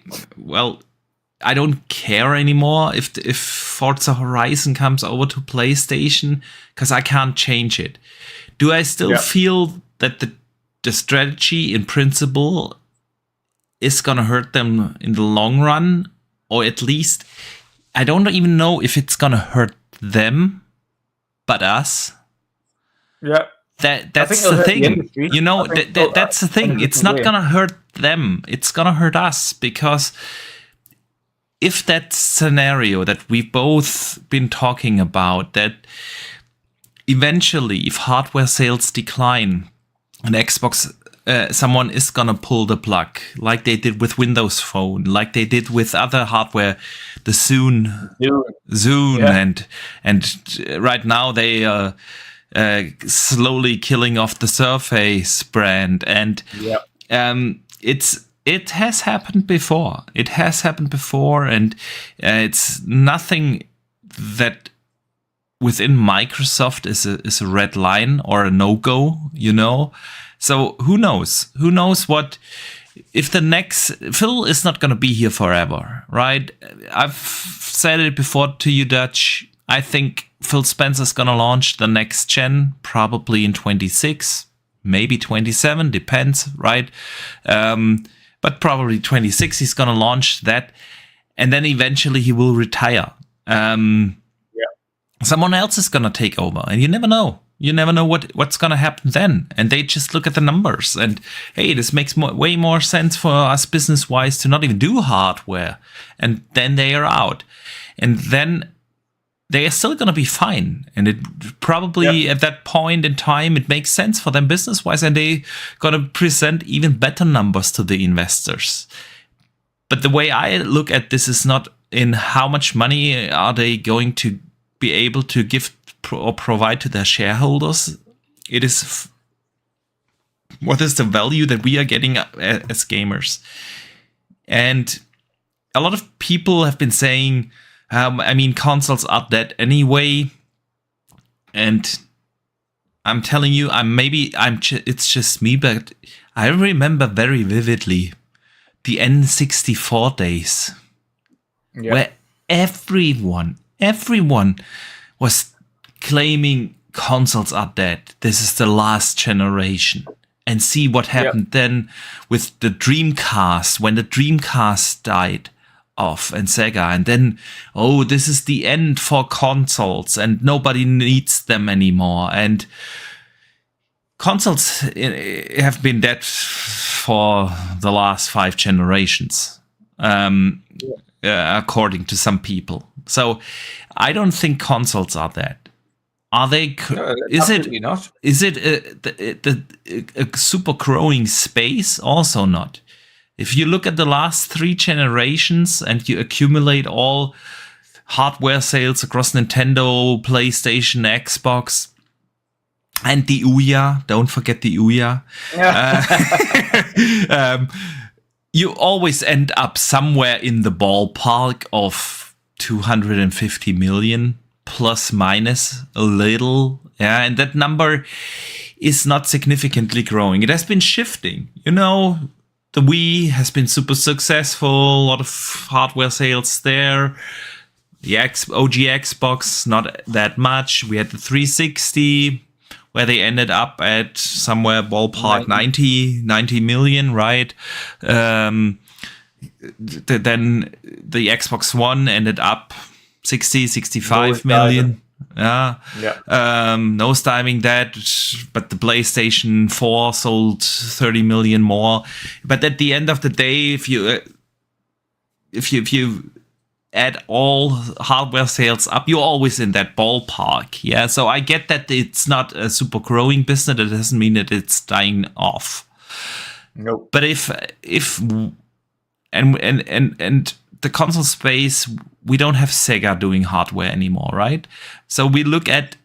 don't care anymore if Forza Horizon comes over to PlayStation, because I can't change it. Do I still feel that the strategy in principle is gonna hurt them in the long run, or at least I don't even know if it's gonna hurt them, but us. Yeah. That's the thing. You know, that's the thing. It's not going to hurt them. It's going to hurt us, because if that scenario that we've both been talking about, that eventually if hardware sales decline and Xbox, someone is going to pull the plug, like they did with Windows Phone, like they did with other hardware, the Zune, and right now they are slowly killing off the Surface brand, and it has happened before. It has happened before, and it's nothing that within Microsoft is a red line or a no-go, you know. So who knows? Who knows what? If the next Phil is not going to be here forever, right? I've said it before to you, Dutch. I think Phil Spencer's going to launch the next gen probably in 26, maybe 27, depends, right? But probably 26 he's going to launch that, and then eventually he will retire. Someone else is going to take over, and you never know. You never know what's going to happen then. And they just look at the numbers and, hey, this makes way more sense for us business-wise to not even do hardware. And then they are out. And then they are still going to be fine. And it probably at that point in time, it makes sense for them business wise, and they going to present even better numbers to the investors. But the way I look at this is not in how much money are they going to be able to give or provide to their shareholders. It is what is the value that we are getting as gamers. And a lot of people have been saying, consoles are dead anyway. And I'm telling you, it's just me, but I remember very vividly the N64 days where everyone was claiming consoles are dead. This is the last generation. And see what happened then with the Dreamcast, when the Dreamcast died off and Sega. And then, this is the end for consoles and nobody needs them anymore. And consoles have been dead for the last 5 generations, according to some people. So I don't think consoles are dead. Are they? No, is absolutely not. Is it a super growing space? Also not. If you look at the last 3 generations and you accumulate all hardware sales across Nintendo, PlayStation, Xbox, and the Ouya, don't forget the Ouya, you always end up somewhere in the ballpark of 250 million. Plus minus a little, and that number is not significantly growing. It has been shifting. The Wii has been super successful, a lot of hardware sales there. The OG Xbox, not that much. We had the 360, where they ended up at somewhere ballpark 90 million, right? Then the Xbox One ended up 65 million. Nosediving that, but the PlayStation 4 sold 30 million more. But at the end of the day, if you add all hardware sales up, you're always in that ballpark. Yeah, so I get that it's not a super growing business. That doesn't mean that it's dying off. Nope. But if the console space, we don't have Sega doing hardware anymore, right? So we look at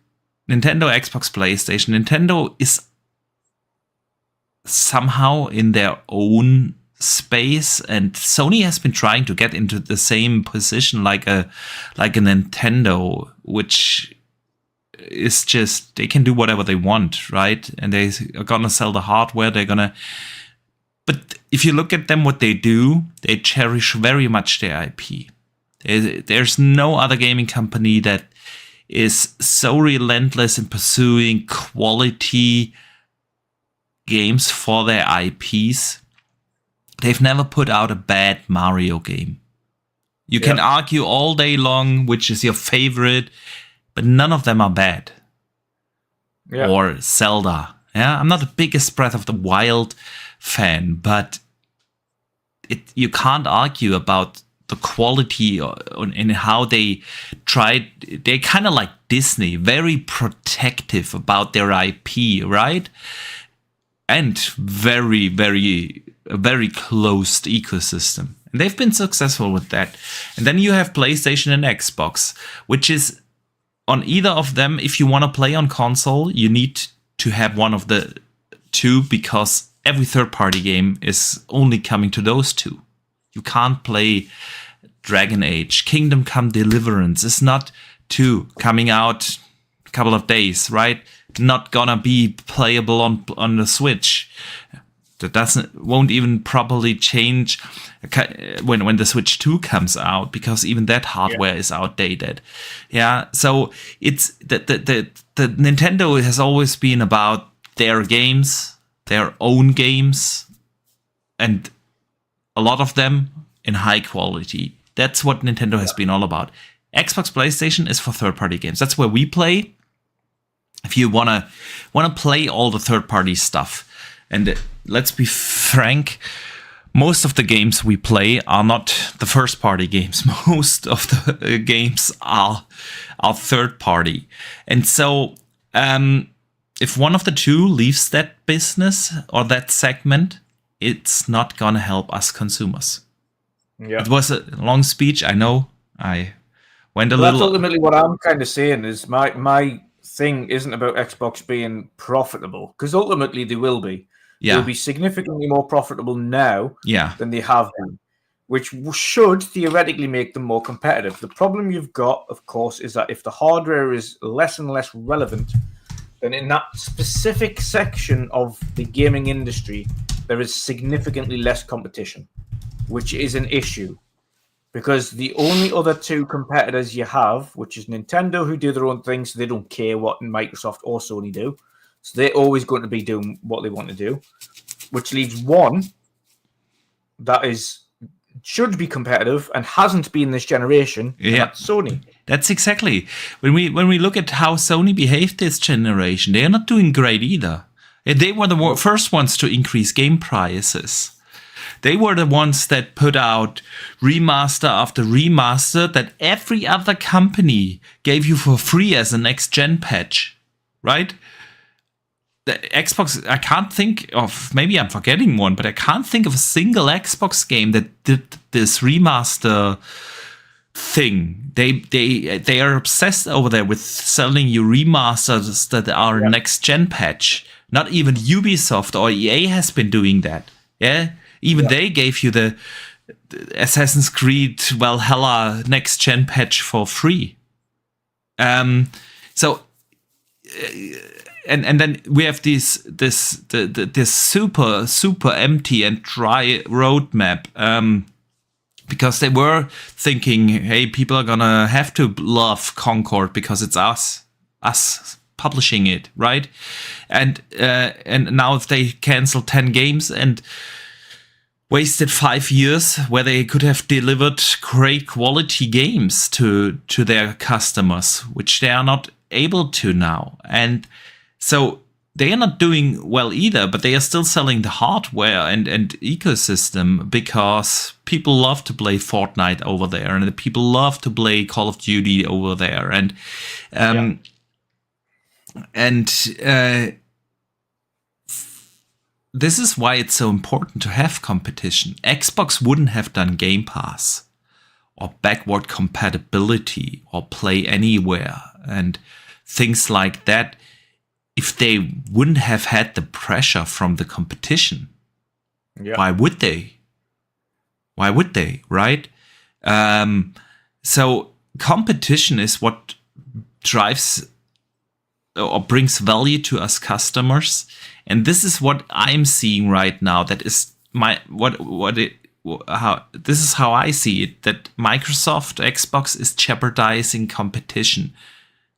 Nintendo, Xbox, PlayStation. Nintendo is somehow in their own space, and Sony has been trying to get into the same position like a Nintendo, which is just, they can do whatever they want, right? And they are gonna sell the hardware. But if you look at them, what they do, they cherish very much their IP. There's no other gaming company that is so relentless in pursuing quality games for their IPs. They've never put out a bad Mario game. You can argue all day long which is your favorite, but none of them are bad. Or Zelda. I'm not the biggest Breath of the Wild fan, but you can't argue about the quality and how they tried. They're kind of like Disney, very protective about their IP, right? And very, very, very closed ecosystem. And they've been successful with that. And then you have PlayStation and Xbox, which is on either of them. If you want to play on console, you need to have one of the two, because every third-party game is only coming to those two. You can't play Dragon Age. Kingdom Come Deliverance is not coming out a couple of days, right? Not gonna be playable on the Switch. That won't even probably change when the Switch 2 comes out, because even that hardware is outdated. So it's the Nintendo has always been about their games, their own games, and a lot of them in high quality. That's what Nintendo has been all about. Xbox, PlayStation is for third-party games. That's where we play. If you wanna play all the third-party stuff, and let's be frank, most of the games we play are not the first party games. Most of the games are third party. And so if one of the two leaves that business or that segment, it's not going to help us consumers. Yeah. It was a long speech. I know. I went a Well, little. that's ultimately what I'm kind of saying is my thing isn't about Xbox being profitable, because ultimately they will be. Yeah. They'll be significantly more profitable now Yeah. than they have been, which should theoretically make them more competitive. The problem you've got, of course, is that if the hardware is less and less relevant, then in that specific section of the gaming industry, there is significantly less competition, which is an issue. Because the only other two competitors you have, which is Nintendo, who do their own thing, so they don't care what Microsoft or Sony do. So they're always going to be doing what they want to do, which leaves one that should be competitive and hasn't been this generation. Yeah, and that's Sony. That's exactly when we look at how Sony behaved this generation. They are not doing great either. They were the first ones to increase game prices. They were the ones that put out remaster after remaster that every other company gave you for free as a next-gen patch, right? The Xbox, I can't think of, maybe I'm forgetting one, but I can't think of a single Xbox game that did this remaster thing. They are obsessed over there with selling you remasters that are a next-gen patch. Not even Ubisoft or EA has been doing that. Yeah? Even they gave you the Assassin's Creed Valhalla next-gen patch for free. So, and then we have this super empty and dry roadmap. Because they were thinking, hey, people are gonna have to love Concord because it's us publishing it, right? And now if they cancel 10 games and wasted 5 years where they could have delivered great quality games to their customers, which they are not able to now. And so they are not doing well either, but they are still selling the hardware and ecosystem because people love to play Fortnite over there and people love to play Call of Duty over there. This is why it's so important to have competition. Xbox wouldn't have done Game Pass or backward compatibility or Play Anywhere and things like that if they wouldn't have had the pressure from the competition. Yeah. Why would they? Why would they, right? So competition is what drives or brings value to us customers. And this is what I'm seeing right now. That is this is how I see it, that Microsoft, Xbox is jeopardizing competition.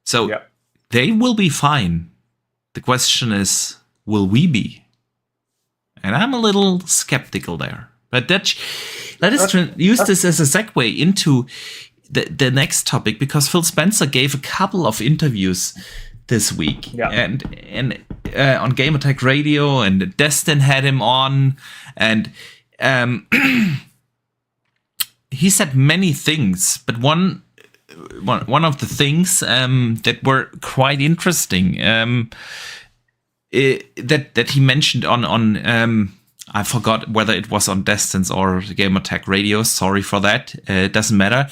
So they will be fine. The question is, will we be? And I'm a little skeptical there. But let us use this as a segue into the next topic, because Phil Spencer gave a couple of interviews this week, and on Game Attack Radio, and Destin had him on, and he said many things, but one of the things that were quite interesting that he mentioned on I forgot whether it was on Destin's or Game Attack Radio. Sorry for that. It doesn't matter.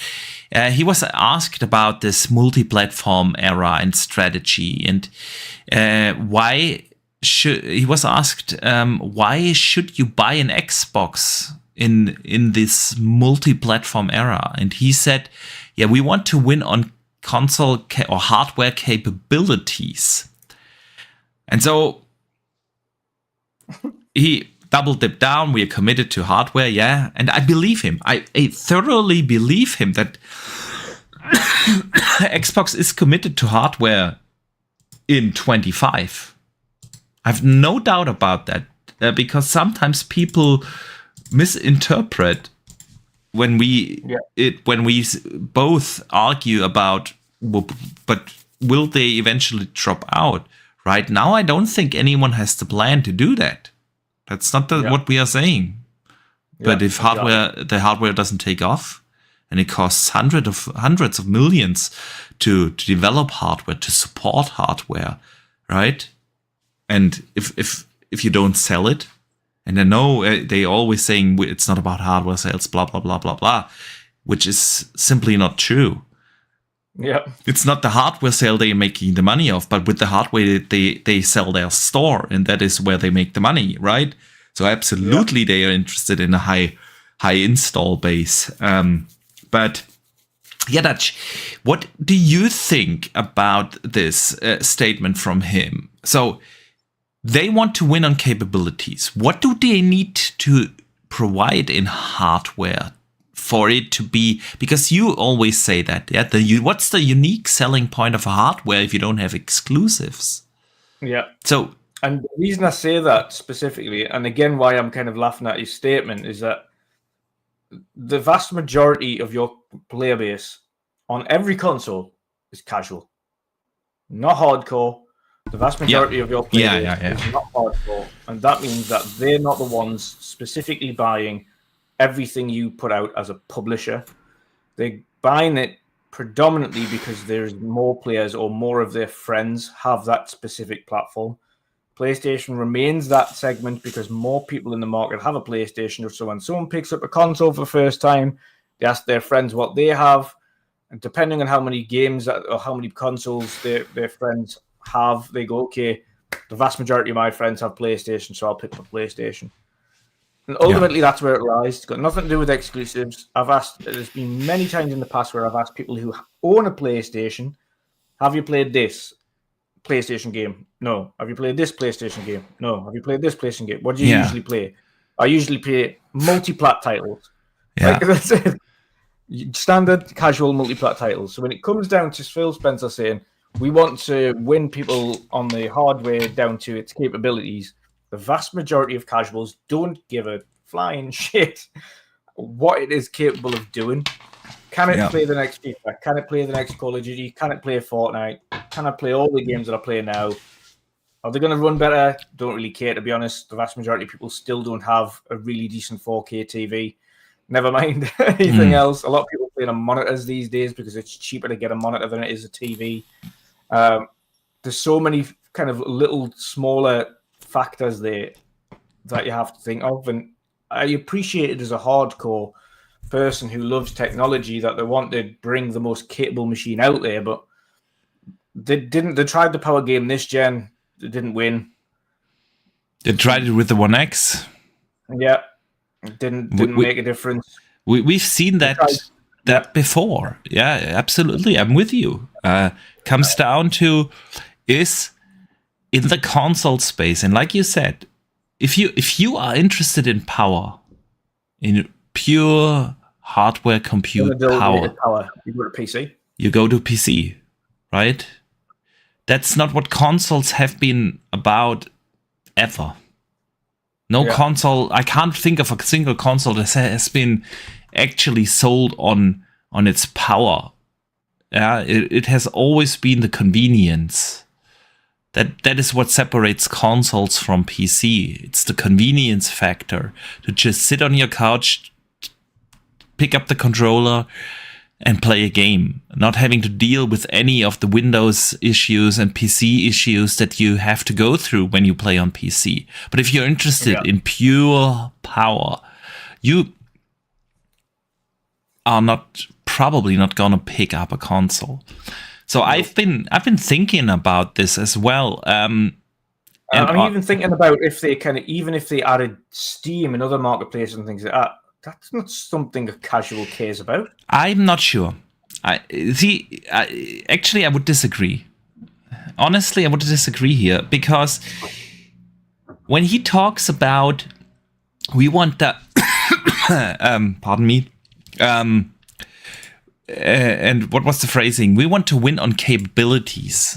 He was asked about this multi-platform era and strategy, and why should you buy an Xbox in this multi-platform era? And he said, yeah, we want to win on console or hardware capabilities. And so he double dip down. We are committed to hardware, yeah. And I believe him. I thoroughly believe him that Xbox is committed to hardware in 25. I have no doubt about that, because sometimes people misinterpret when we both argue about, but will they eventually drop out? Right now, I don't think anyone has the plan to do that. That's not what we are saying. But if the hardware doesn't take off, and it costs hundreds of millions to develop hardware, to support hardware, right? And if you don't sell it, and I know they always saying it's not about hardware sales, blah blah blah blah blah, which is simply not true. Yeah, it's not the hardware sale they're making the money off, but with the hardware they sell their store, and that is where they make the money, right? So absolutely, they are interested in a high install base. But yeah, Dutch, what do you think about this statement from him? So they want to win on capabilities. What do they need to provide in hardware for it to be? Because you always say that, yeah. What's the unique selling point of a hardware if you don't have exclusives? Yeah. So, and the reason I say that specifically, and again, why I'm kind of laughing at his statement, is that the vast majority of your player base on every console is casual, not hardcore. The vast majority of your player base is not hardcore, and that means that they're not the ones specifically buying everything you put out as a publisher. They're buying it predominantly because there's more players or more of their friends have that specific platform. PlayStation remains that segment because more people in the market have a PlayStation. So when someone picks up a console for the first time, they ask their friends what they have, and depending on how many games or how many consoles their friends have, they go, okay, the vast majority of my friends have PlayStation, so I'll pick up a PlayStation. And ultimately, that's where it lies. It's got nothing to do with exclusives. There's been many times in the past where I've asked people who own a PlayStation, have you played this PlayStation game? No. Have you played this PlayStation game? No. Have you played this PlayStation game? What do you usually play? I usually play multi-plat titles. Yeah. That's it. Standard, casual, multi-plat titles. So when it comes down to Phil Spencer saying, we want to win people on the hardware down to its capabilities, the vast majority of casuals don't give a flying shit what it is capable of doing. Can it play the next FIFA? Can it play the next Call of Duty? Can it play Fortnite? Can I play all the games that I play now? Are they going to run better? Don't really care, to be honest. The vast majority of people still don't have a really decent 4K TV. Never mind anything else. A lot of people play on monitors these days because it's cheaper to get a monitor than it is a TV. There's so many kind of little smaller factors there that you have to think of. And I appreciate it as a hardcore person who loves technology that they want to bring the most capable machine out there, but they tried the power game this gen. They didn't win. They tried it with the One X. Yeah. It didn't make a difference. We've seen that before. Yeah, absolutely. I'm with you. Comes down to is in the console space, and like you said, if you are interested in power, in pure hardware compute power, you go to PC. You go to PC, right? That's not what consoles have been about ever. No console. I can't think of a single console that has been actually sold on its power. Yeah, it has always been the convenience. That is what separates consoles from PC. It's the convenience factor to just sit on your couch, pick up the controller, and play a game, not having to deal with any of the Windows issues and PC issues that you have to go through when you play on PC. But if you're interested in pure power, you are probably not gonna pick up a console. So I've been thinking about this as well. I'm even thinking about if they added Steam and other marketplaces and things like that. That's not something a casual cares about. I'm not sure. Actually, I would disagree. Honestly, I would disagree here because when he talks about we want that, pardon me, and what was the phrasing? We want to win on capabilities.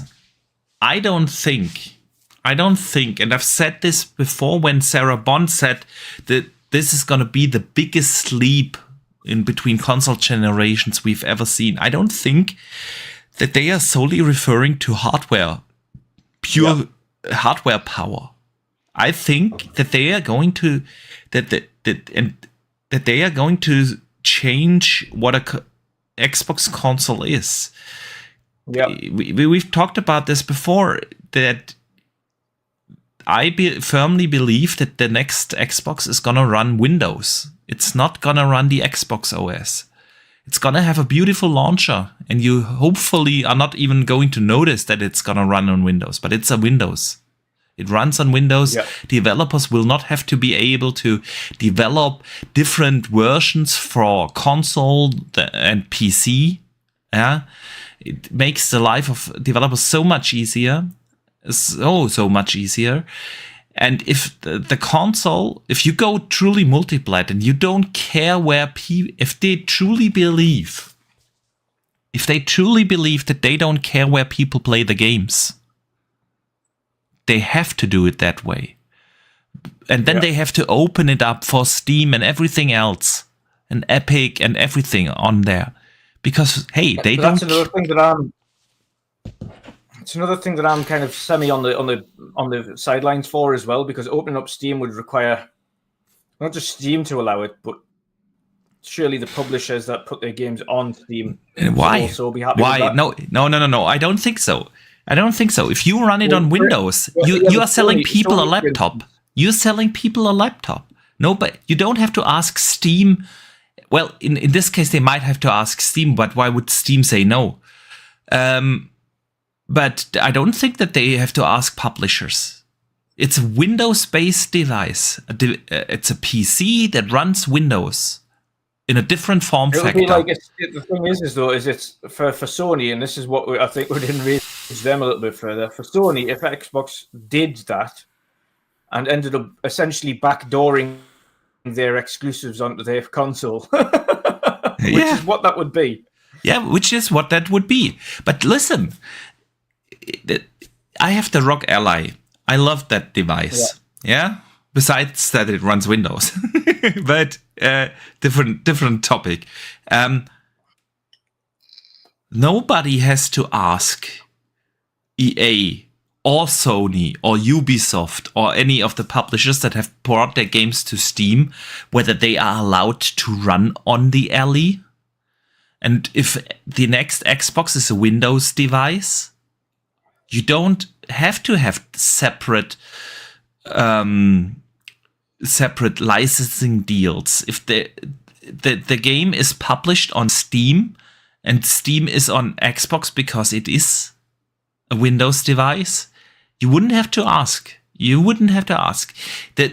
I don't think, and I've said this before when Sarah Bond said that this is going to be the biggest leap in between console generations we've ever seen. I don't think that they are solely referring to hardware, pure hardware power. I think that they are going to and that they are going to change what a Xbox console is. Yeah, we've talked about this before, that I firmly believe that the next Xbox is gonna run Windows. It's not gonna run the Xbox OS. It's gonna have a beautiful launcher, and you hopefully are not even going to notice that it's gonna run on Windows, but it's a Windows. It runs on Windows. Yeah. Developers will not have to be able to develop different versions for console and PC. Yeah, it makes the life of developers so much easier, so much easier. And if the console, if you go truly multi-plat and you don't care where if they truly believe that they don't care where people play the games, they have to do it that way. And then they have to open it up for Steam and everything else, and Epic and everything on there. Because, hey, they don't... It's another thing that I'm kind of semi on the sidelines for as well, because opening up Steam would require not just Steam to allow it, but surely the publishers that put their games on Steam Why? also be happy Why? with that. No. I don't think so. If you run it on Windows, you are selling people a laptop. You're selling people a laptop. No, but you don't have to ask Steam. Well, in this case, they might have to ask Steam, but why would Steam say no? But I don't think that they have to ask publishers. It's a Windows-based device. It's a PC that runs Windows in a different form factor. The thing is it's for Sony, and this is what I think would enrage them a little bit further. For Sony, if Xbox did that and ended up essentially backdooring their exclusives onto their console, which is what that would be. Yeah, which is what that would be. But listen, I have the ROG Ally. I love that device. Yeah? Besides that it runs Windows. But different topic. Nobody has to ask EA or Sony or Ubisoft or any of the publishers that have brought their games to Steam whether they are allowed to run on the Ally. And if the next Xbox is a Windows device, you don't have to have separate licensing deals. If the game is published on Steam and Steam is on Xbox because it is a Windows device, you wouldn't have to ask. The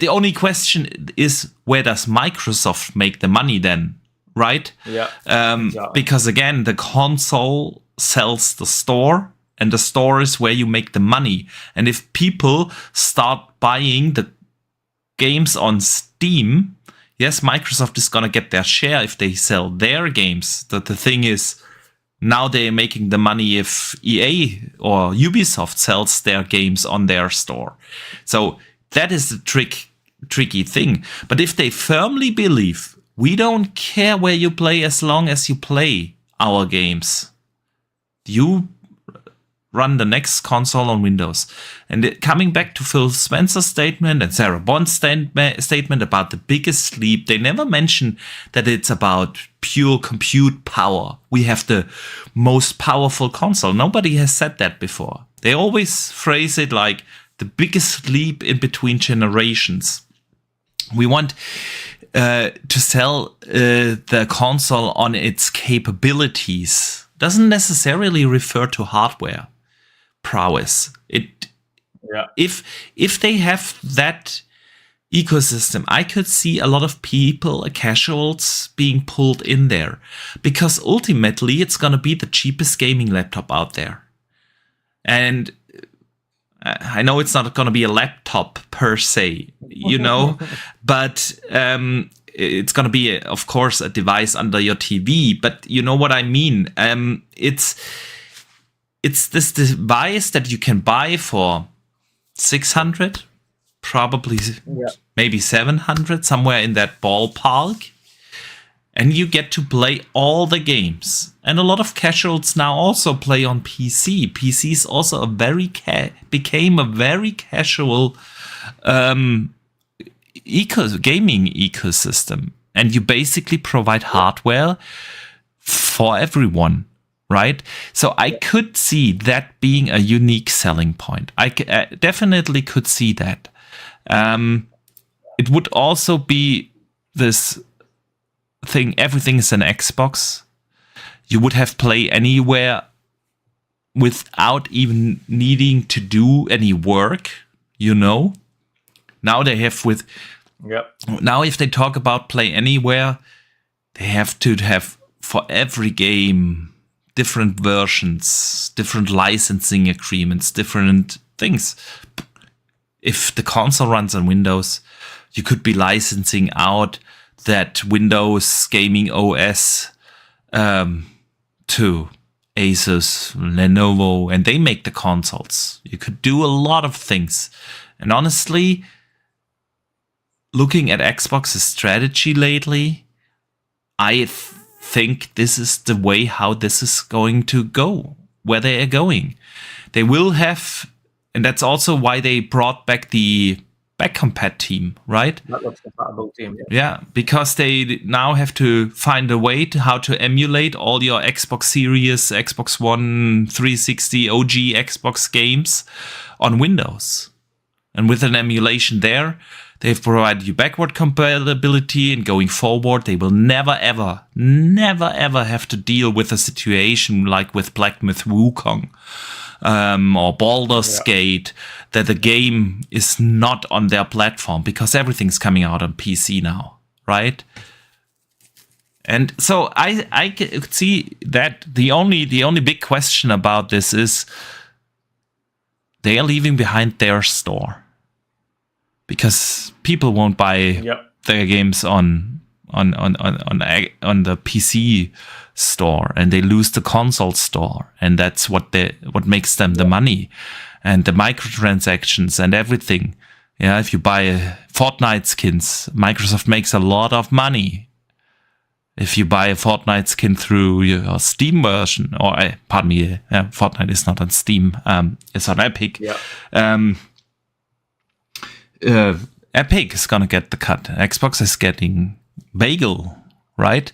only question is, where does Microsoft make the money then? Right? Yeah. Exactly. Because again, the console sells the store, and the store is where you make the money. And if people start buying the games on Steam, yes, Microsoft is gonna get their share if they sell their games. The thing is, now they're making the money if EA or Ubisoft sells their games on their store. So that is the tricky thing. But if they firmly believe, we don't care where you play as long as you play our games, you run the next console on Windows. And coming back to Phil Spencer's statement and Sarah Bond's statement about the biggest leap, they never mention that it's about pure compute power. We have the most powerful console. Nobody has said that before. They always phrase it like the biggest leap in between generations. We want to sell the console on its capabilities. Doesn't necessarily refer to hardware prowess. If they have that ecosystem, I could see a lot of people, casuals, being pulled in there, because ultimately it's gonna be the cheapest gaming laptop out there. And I know it's not gonna be a laptop per se, but it's gonna be, of course, a device under your TV. But you know what I mean. It's this device that you can buy for 600, probably maybe 700, somewhere in that ballpark. And you get to play all the games. And a lot of casuals now also play on PC. PC is also became a very casual gaming ecosystem. and you basically provide hardware for everyone, right? So I could see that being a unique selling point. I definitely could see that. It would also be this thing, everything is an Xbox. You would have play anywhere without even needing to do any work, you know? Now they have Now if they talk about play anywhere, they have to have for every game different versions, different licensing agreements, different things. If the console runs on Windows, you could be licensing out that Windows gaming OS to Asus, Lenovo, and they make the consoles. You could do a lot of things. And honestly, looking at Xbox's strategy lately, I think this is the way how this is going to go, where they are going. They will have, and that's also why they brought back the backcompat team, right? Backwards compatible team, yeah, because they now have to find a way to how to emulate all your Xbox Series, Xbox One, 360, OG Xbox games on Windows. And with an emulation there, they've provided you backward compatibility, and going forward, they will never, ever have to deal with a situation like with Black Myth Wukong or Baldur's Gate, that the game is not on their platform because everything's coming out on PC now, right? And so I could see that the only big question about this is they are leaving behind their store, because people won't buy their games on the PC store, and they lose the console store, and that's what makes them the money and the microtransactions and everything. Yeah, if you buy Fortnite skins, Microsoft makes a lot of money. If you buy a Fortnite skin through your Steam version, or pardon me, Fortnite is not on Steam, it's on Epic. Epic is gonna get the cut. Xbox is getting bagel, right?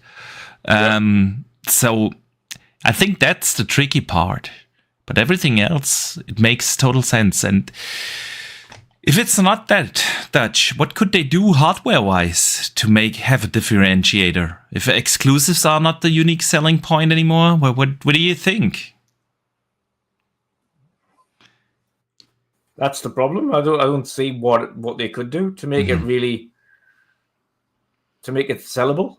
So I think that's the tricky part. But everything else, it makes total sense. And if it's not that, Dutch, what could they do hardware-wise to have a differentiator? If exclusives are not the unique selling point anymore, what do you think? That's the problem. I don't see what they could do to make it really, to make it sellable.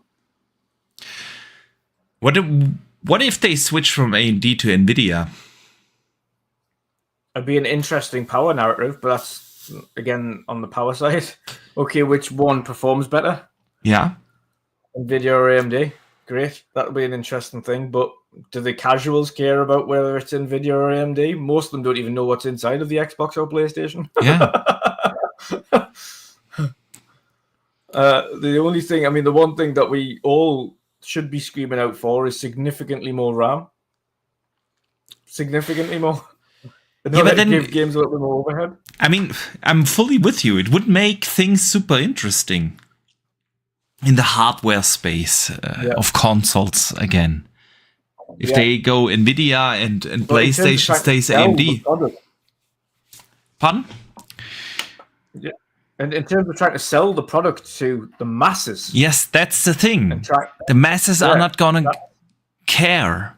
What if they switch from AMD to NVIDIA? It'd be an interesting power narrative, but that's, again, on the power side. Okay, which one performs better? Yeah. NVIDIA or AMD? Great. That'll be an interesting thing. But do the casuals care about whether it's NVIDIA or AMD? Most of them don't even know what's inside of the Xbox or PlayStation. Yeah. The only thing, the one thing that we all should be screaming out for is significantly more RAM. Significantly more. But then give games a little bit more overhead. I'm fully with you. It would make things super interesting in the hardware space of consoles again. If they go NVIDIA and PlayStation stays AMD. Pardon? Yeah. And in terms of trying to sell the product to the masses. Yes, that's the thing. The masses are not going to care.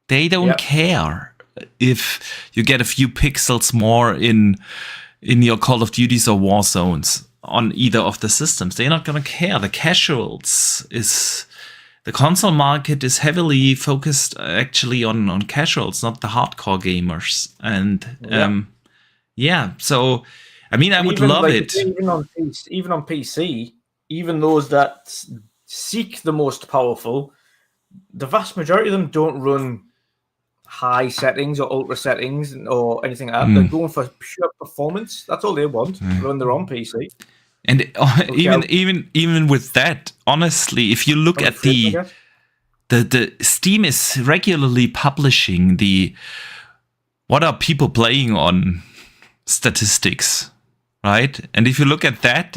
They don't care if you get a few pixels more in your Call of Duties or War Zones on either of the systems. They're not going to care. The casuals the console market is heavily focused actually on casuals, not the hardcore gamers. And so I would love it. Even on PC, even those that seek the most powerful, the vast majority of them don't run high settings or ultra settings or anything like that. They're going for pure performance. That's all they want. Run their own PC. And even with that, honestly, if you look at the Steam is regularly publishing what are people playing on statistics, right? And if you look at that,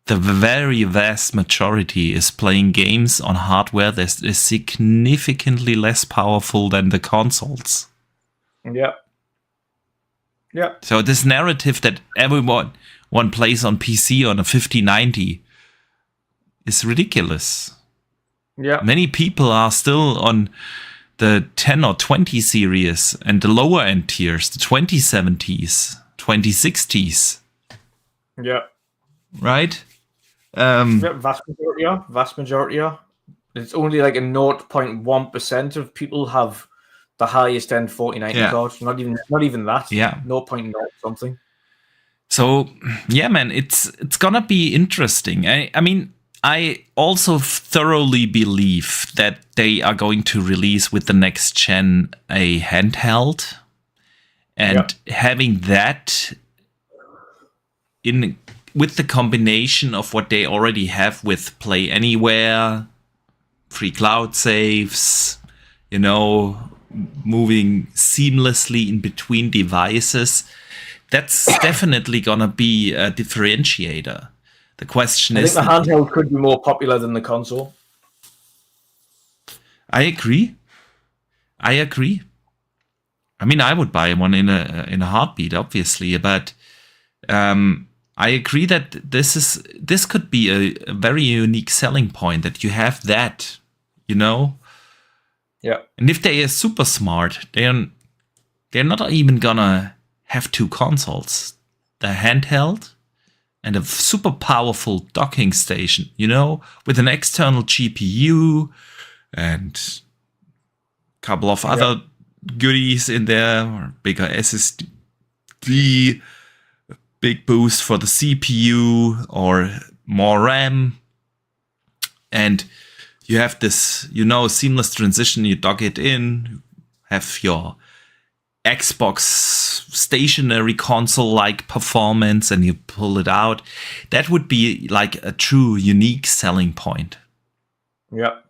the very vast majority is playing games on hardware that is significantly less powerful than the consoles. Yeah. Yeah. So this narrative that everyone plays on PC on a 5090 is ridiculous. Yeah. Many people are still on the 10 or 20 series and the lower end tiers, the 2070s, 2060s. Yeah. Right? Vast majority are. It's only like a 0.1% of people have the highest end 4090 card. Not even that. Yeah. 0.0 something. So yeah, man, it's gonna be interesting. I mean, I also thoroughly believe that they are going to release with the next gen a handheld, and having that in with the combination of what they already have with Play Anywhere, free cloud saves, moving seamlessly in between devices, that's definitely gonna be a differentiator. The question is, I think the handheld could be more popular than the console. I agree. I mean, I would buy one in a heartbeat, obviously, but I agree that this could be a very unique selling point, that you have that, Yeah. And if they are super smart, they're not even gonna have two consoles, the handheld and a super powerful docking station, with an external GPU and a couple of other goodies in there, or bigger SSD, big boost for the CPU, or more RAM. And you have this, seamless transition. You dock it in, have your Xbox stationary console-like performance, and you pull it out. That would be like a true unique selling point. Yeah.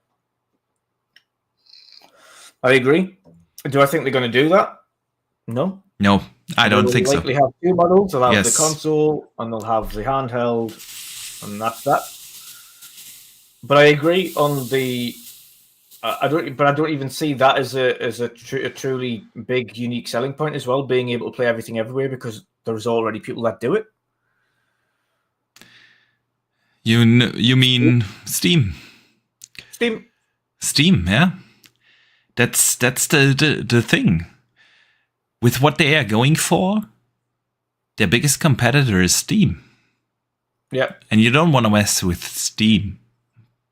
I agree. Do I think they're going to do that? No. No, I don't think so. They'll likely have two models. They'll have the console and they'll have the handheld, and that's that. But I agree on the. I don't even see that as a truly big, unique selling point as well. Being able to play everything everywhere, because there's already people that do it. You mean Steam? Steam, yeah. That's the thing. With what they are going for, their biggest competitor is Steam. Yeah. And you don't want to mess with Steam,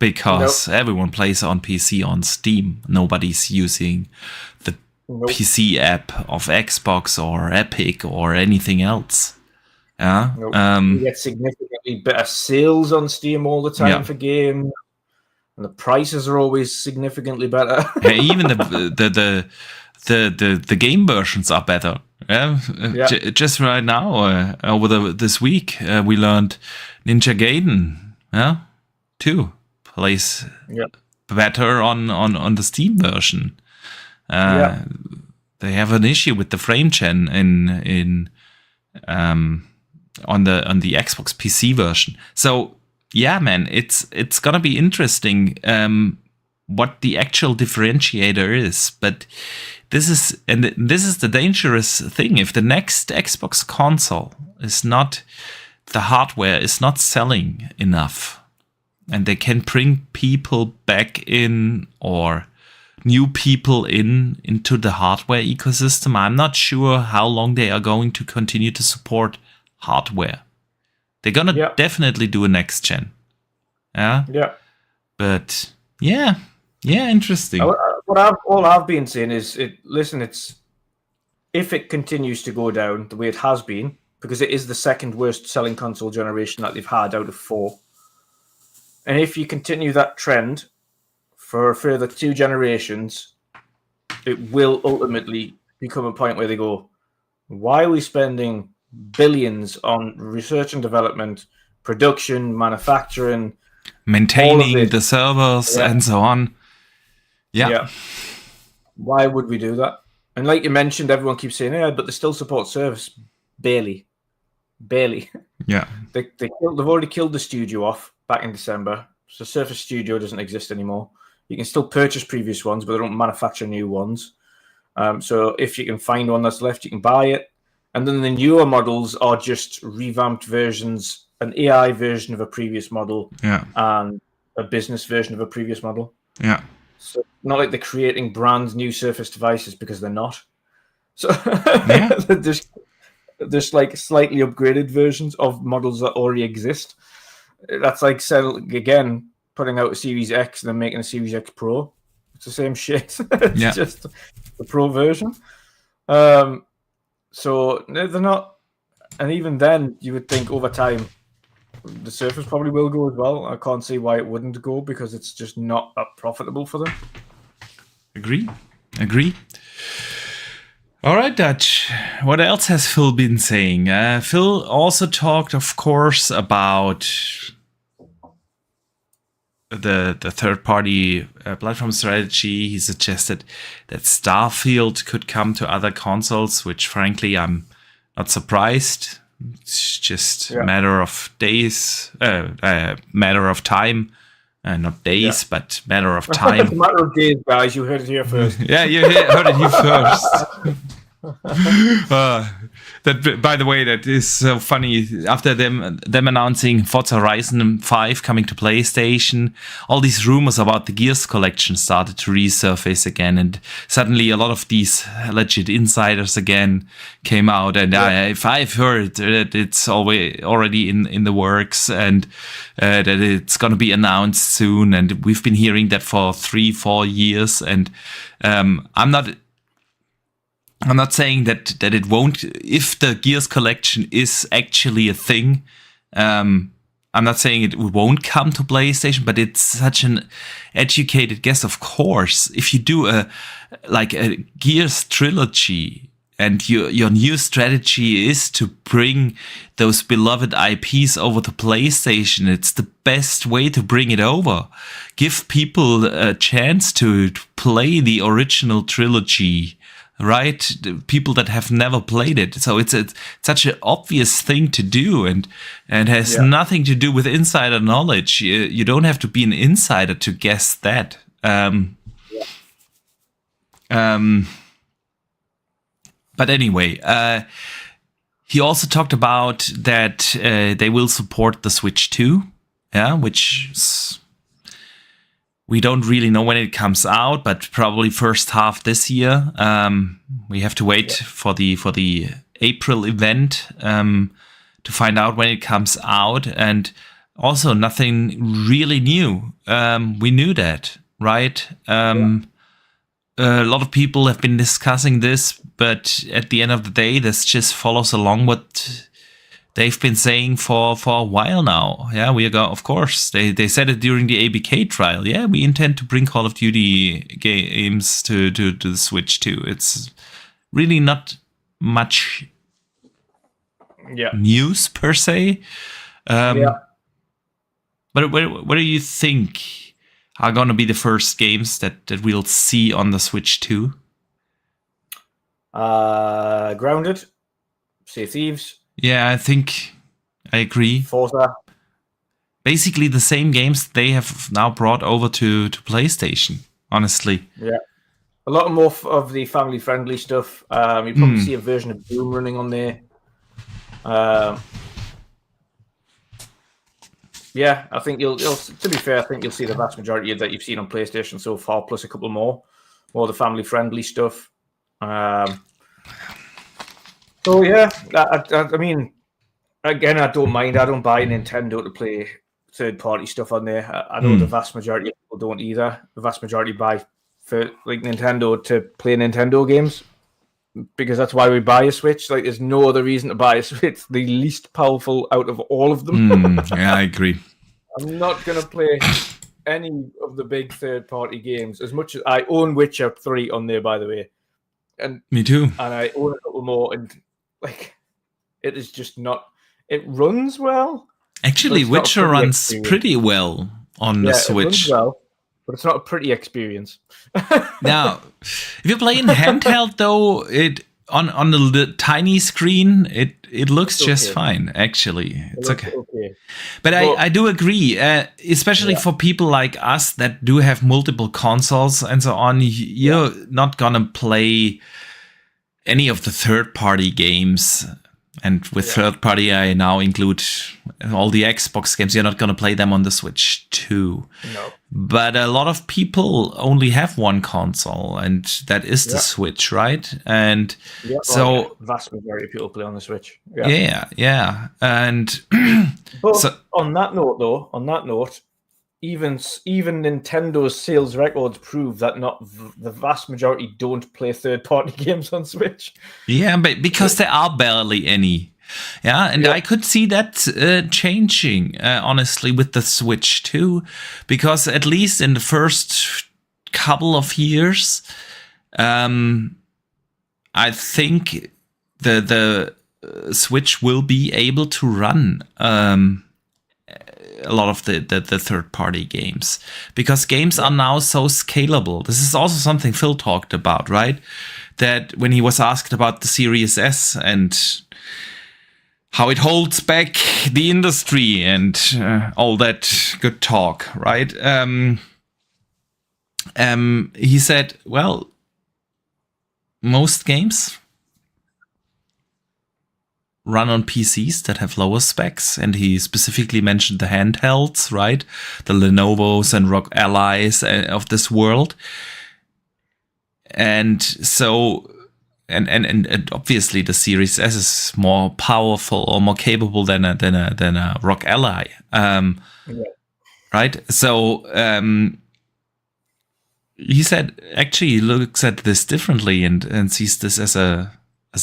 because everyone plays on PC on Steam. Nobody's using the PC app of Xbox or Epic or anything else. Yeah. You get significantly better sales on Steam all the time for games, and the prices are always significantly better. Even the game versions are better. Just right now, over this week, we learned Ninja Gaiden 2 plays better on the Steam version. They have an issue with the frame gen on the Xbox PC version. So yeah, man, it's gonna be interesting what the actual differentiator is. But this is the dangerous thing. If the next Xbox console is not, the hardware is not selling enough, and they can bring people back in, or new people into the hardware ecosystem, I'm not sure how long they are going to continue to support hardware. They're gonna definitely do a next gen. Yeah. But yeah, interesting. All I've been saying is, if it continues to go down the way it has been, because it is the second worst selling console generation that they've had out of 4. And if you continue that trend for a further 2 generations, it will ultimately become a point where they go, why are we spending billions on research and development, production, manufacturing, maintaining the servers and so on? Yeah. Why would we do that? And like you mentioned, everyone keeps saying, but they still support service. Barely. Yeah. They've already killed the studio off back in December. So Surface Studio doesn't exist anymore. You can still purchase previous ones, but they don't manufacture new ones. So if you can find one that's left, you can buy it. And then the newer models are just revamped versions, an AI version of a previous model, and a business version of a previous model. Yeah. So not like they're creating brand new Surface devices, because they're not. So they're just like slightly upgraded versions of models that already exist. That's like putting out a Series X and then making a Series X Pro. It's the same shit. It's just the Pro version. So they're not, and even then, you would think over time the Surface probably will go as well. I can't see why it wouldn't go, because it's just not that profitable for them. Agree. All right, Dutch. What else has Phil been saying? Phil also talked, of course, about the third-party platform strategy. He suggested that Starfield could come to other consoles, which, frankly, I'm not surprised. It's just a matter of days, matter of time. Not days, but matter of time. It's a matter of days, guys. You heard it here first. Yeah, you heard it here first. That, by the way, that is so funny. After them announcing Forza Horizon 5 coming to PlayStation, all these rumors about the Gears collection started to resurface again, and suddenly a lot of these legit insiders again came out. And if I've heard that it's already in the works, and that it's going to be announced soon, and we've been hearing that for 3-4 years, and I'm not saying that it won't. If the Gears collection is actually a thing, I'm not saying it won't come to PlayStation, but it's such an educated guess. Of course, if you do a Gears trilogy, and your new strategy is to bring those beloved IPs over to PlayStation, it's the best way to bring it over. Give people a chance to play the original trilogy. Right, the people that have never played it. So it's such an obvious thing to do, and has nothing to do with insider knowledge. You don't have to be an insider to guess that. But anyway, he also talked about that they will support the Switch 2, which we don't really know when it comes out, but probably first half this year. We have to wait for the April event to find out when it comes out. And also nothing really new. We knew that, right? A lot of people have been discussing this, but at the end of the day, this just follows along what they've been saying for a while now. Yeah, of course. They said it during the ABK trial. Yeah, we intend to bring Call of Duty games to the Switch too. It's really not much news per se. But what do you think are going to be the first games that we'll see on the Switch 2? Grounded, Sea of Thieves. Yeah, I think I agree. Forza. Basically the same games they have now brought over to PlayStation, honestly. Yeah. A lot more of the family-friendly stuff. You probably see a version of Doom running on there. I think you'll to be fair, I think you'll see the vast majority of that you've seen on PlayStation so far, plus a couple more the family-friendly stuff. So I mean, again, I don't mind. I don't buy Nintendo to play third-party stuff on there. I know the vast majority of people don't either. The vast majority buy for Nintendo to play Nintendo games, because that's why we buy a Switch. Like, there's no other reason to buy a Switch. It's the least powerful out of all of them. Yeah, I agree. I'm not gonna play any of the big third-party games, as much as I own Witcher 3 on there, by the way. And me too. And I own a couple more, and it is just not. It runs well. Actually, Witcher runs pretty well on the Switch. It runs well, but it's not a pretty experience. Now, if you play in handheld, though, it on the tiny screen, it looks just fine. Actually, it's okay. But I do agree, especially for people like us that do have multiple consoles and so on. You're not gonna play any of the third-party games. And with third-party, I now include all the Xbox games. You're not going to play them on the Switch too. No. But a lot of people only have one console, and that is the Switch, right? And so vast majority of people play on the Switch. Yeah. And but on that note, even Nintendo's sales records prove that not the vast majority don't play third-party games on Switch. Yeah, but because there are barely any. Yeah, and I could see that changing, honestly, with the Switch too, because at least in the first couple of years, I think the Switch will be able to run a lot of the third-party games, because games are now so scalable. This is also something Phil talked about, right? That when he was asked about the Series S and how it holds back the industry and all that good talk, right? He said, well, most games run on PCs that have lower specs, and he specifically mentioned the handhelds, right? The Lenovos and ROG Allies of this world. And so, and obviously the Series S is more powerful or more capable than a ROG Ally, right? So he said actually he looks at this differently and sees this as a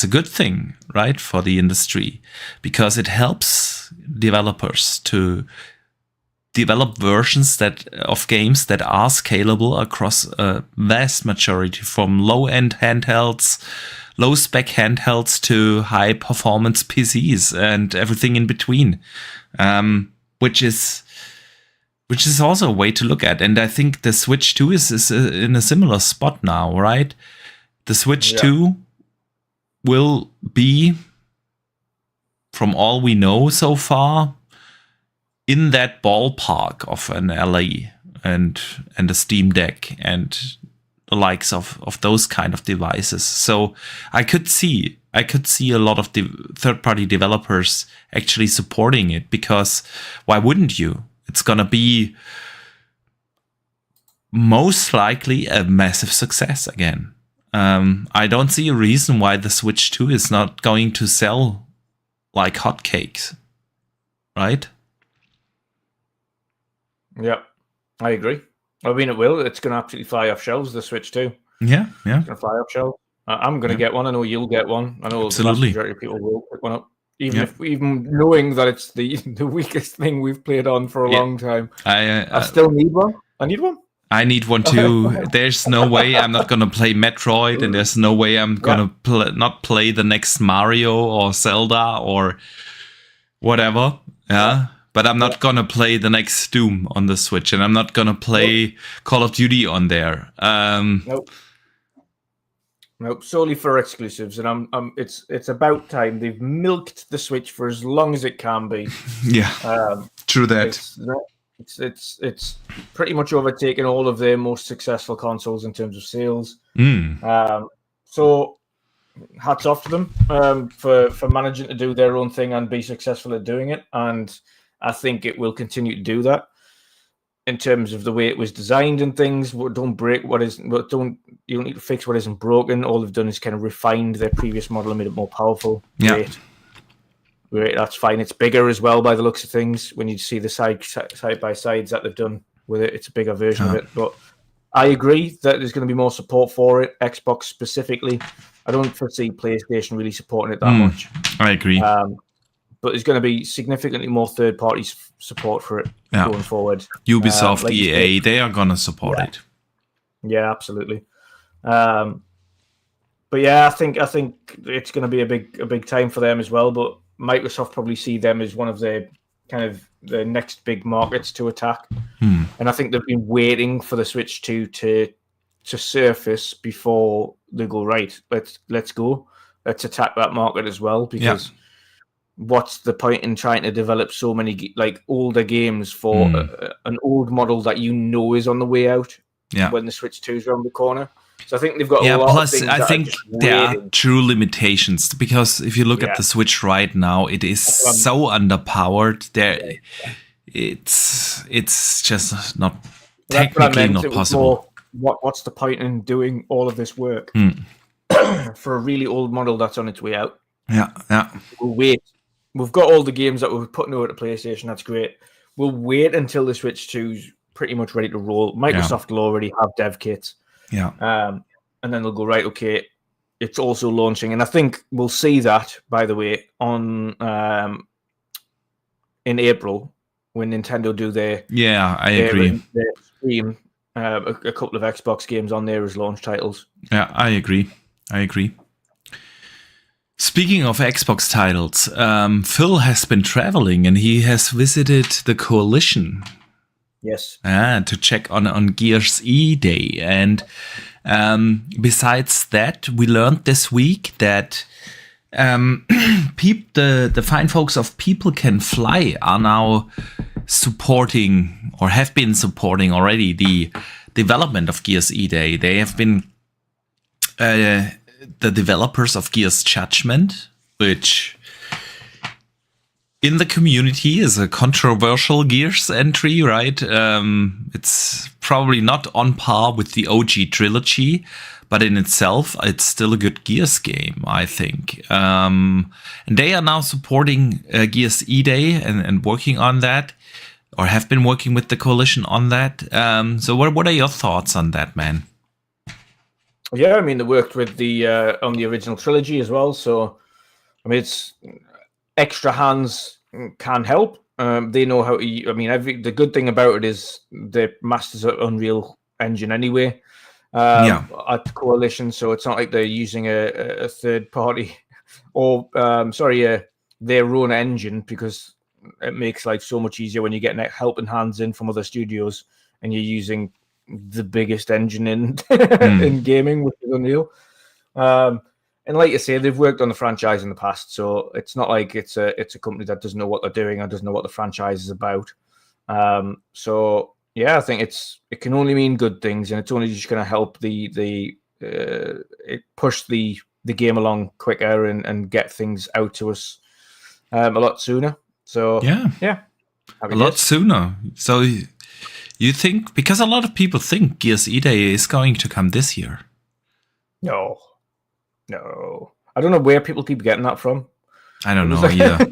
good thing, right, for the industry, because it helps developers to develop versions of games that are scalable across a vast majority, from low-end handhelds, low-spec handhelds to high-performance PCs and everything in between, which is also a way to look at. And I think the Switch 2 is in a similar spot now, right? The Switch 2 will be, from all we know so far, in that ballpark of an LE and a Steam Deck and the likes of those kind of devices. So I could see a lot of third-party developers actually supporting it, because why wouldn't you? It's gonna be most likely a massive success again. I don't see a reason why the Switch 2 is not going to sell like hotcakes, right? Yeah, I agree. I mean, it will. It's going to absolutely fly off shelves, the Switch 2. Yeah. It's going to fly off shelves. I'm going to get one. I know you'll get one. I know absolutely. The vast majority of people will pick one up. Even knowing that it's the weakest thing we've played on for a long time. I still need one. I need one. I need one too. There's no way I'm not going to play Metroid, and there's no way I'm going to not play the next Mario or Zelda or whatever. Yeah. But I'm not going to play the next Doom on the Switch, and I'm not going to play Call of Duty on there. Nope, solely for exclusives. And it's about time. They've milked the Switch for as long as it can be. Yeah, true that. It's pretty much overtaken all of their most successful consoles in terms of sales. So hats off to them for managing to do their own thing and be successful at doing it. And I think it will continue to do that in terms of the way it was designed and things. Don't break what isn't. You don't need to fix what isn't broken. All they've done is kind of refined their previous model and made it more powerful. Great, that's fine. It's bigger as well by the looks of things. When you see the side by sides that they've done with it, it's a bigger version of it. But I agree that there's going to be more support for it. Xbox specifically, I don't foresee PlayStation really supporting it that much. I agree. But there's going to be significantly more third-party support for it going forward. Ubisoft, EA, they are going to support it. Yeah, absolutely. But yeah, I think it's going to be a big time for them as well. But Microsoft probably see them as one of their kind of the next big markets to attack. And I think they've been waiting for the Switch 2 to surface before they go, right, let's go. let's attack that market as well, because what's the point in trying to develop so many like older games for an old model that you know is on the way out when the Switch 2 is around the corner? So I think they've got a lot plus, of things I that think are just there are waiting. true limitations, because if you look at the Switch right now, it is so underpowered. It's just not technically not possible. What's the point in doing all of this work for a really old model that's on its way out? Yeah. We'll wait. We've got all the games that we're putting over to PlayStation. That's great. We'll wait until the Switch 2's pretty much ready to roll. Microsoft will already have dev kits. And then they'll go, right, okay, it's also launching. And I think we'll see that, by the way, on in April when Nintendo do their I agree. Their stream, a couple of Xbox games on there as launch titles. Yeah, I agree. Speaking of Xbox titles, Phil has been traveling and he has visited the Coalition. Yes. To check on Gears E Day. And besides that, we learned this week that the fine folks of People Can Fly are now supporting, or have been supporting already, the development of Gears E Day. They have been the developers of Gears Judgment, which in the community is a controversial Gears entry, right? It's probably not on par with the OG trilogy, but in itself, it's still a good Gears game, I think. And they are now supporting Gears E-Day and working on that, or have been working with the Coalition on that. So what are your thoughts on that, man? Yeah, I mean, they worked with the on the original trilogy as well. So, I mean, it's extra hands can help. They know how to. I mean, the good thing about it is they're masters of Unreal Engine anyway. At Coalition, so it's not like they're using a third party or their own engine, because it makes life so much easier when you're getting helping hands in from other studios and you're using the biggest engine in in gaming, which is Unreal. And like you say, they've worked on the franchise in the past, so it's not like it's a company that doesn't know what they're doing or doesn't know what the franchise is about. So yeah, I think it can only mean good things, and it's only just going to help it push the game along quicker and get things out to us a lot sooner. So yeah, a lot sooner. So you think, because a lot of people think Gears E-Day is going to come this year? No, I don't know where people keep getting that from. I don't know either.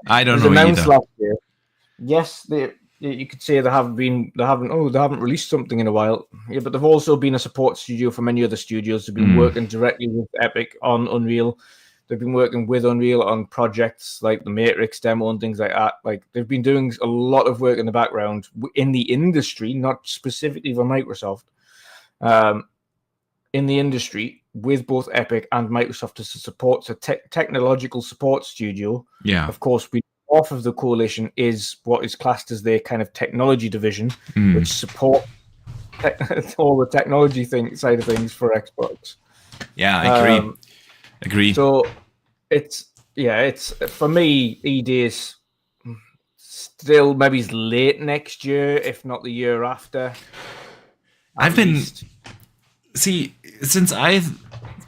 I don't know either. Last year. Yes, you could say they haven't released something in a while. Yeah, but they've also been a support studio for many other studios. They've been working directly with Epic on Unreal. They've been working with Unreal on projects like the Matrix demo and things like that. Like, they've been doing a lot of work in the background in the industry, not specifically for Microsoft. In the industry with both Epic and Microsoft as a support, so technological support studio. Yeah. Of course, off of the Coalition is what is classed as their kind of technology division, which support all the technology side of things for Xbox. Yeah, I agree. So it's for me, E-Day is still maybe late next year, if not the year after. Since I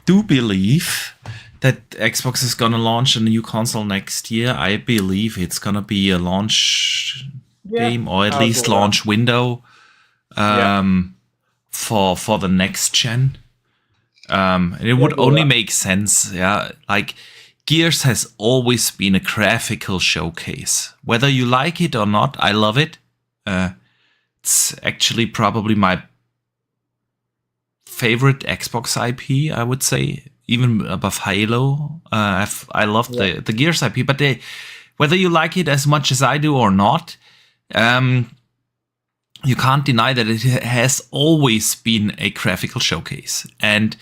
do believe that Xbox is gonna launch a new console next year, I believe it's gonna be a launch game, or at least launch window for the next gen. And it would only make sense, like Gears has always been a graphical showcase. Whether you like it or not, I love it. It's actually probably my favorite Xbox IP, I would say, even above Halo. I love the Gears IP, but whether you like it as much as I do or not, you can't deny that it has always been a graphical showcase. And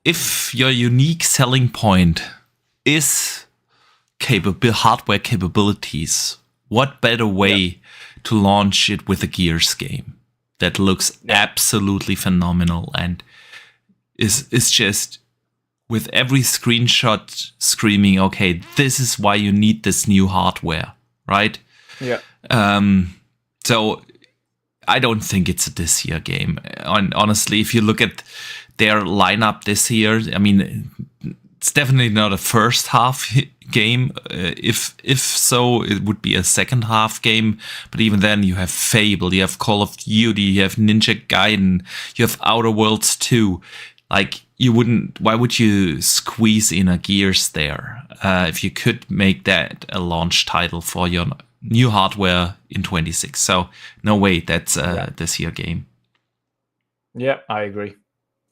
if your unique selling point is hardware capabilities, what better way to launch it with a Gears game that looks absolutely phenomenal and is just with every screenshot screaming, okay, this is why you need this new hardware, right? Yeah. So I don't think it's a this year game. Honestly, if you look at their lineup this year, I mean, it's definitely not a first half game. If so, it would be a second half game. But even then, you have Fable, you have Call of Duty, you have Ninja Gaiden, you have Outer Worlds 2. Like, why would you squeeze in a Gears there if you could make that a launch title for your new hardware in 26? So no way, that's this year game. Yeah, I agree.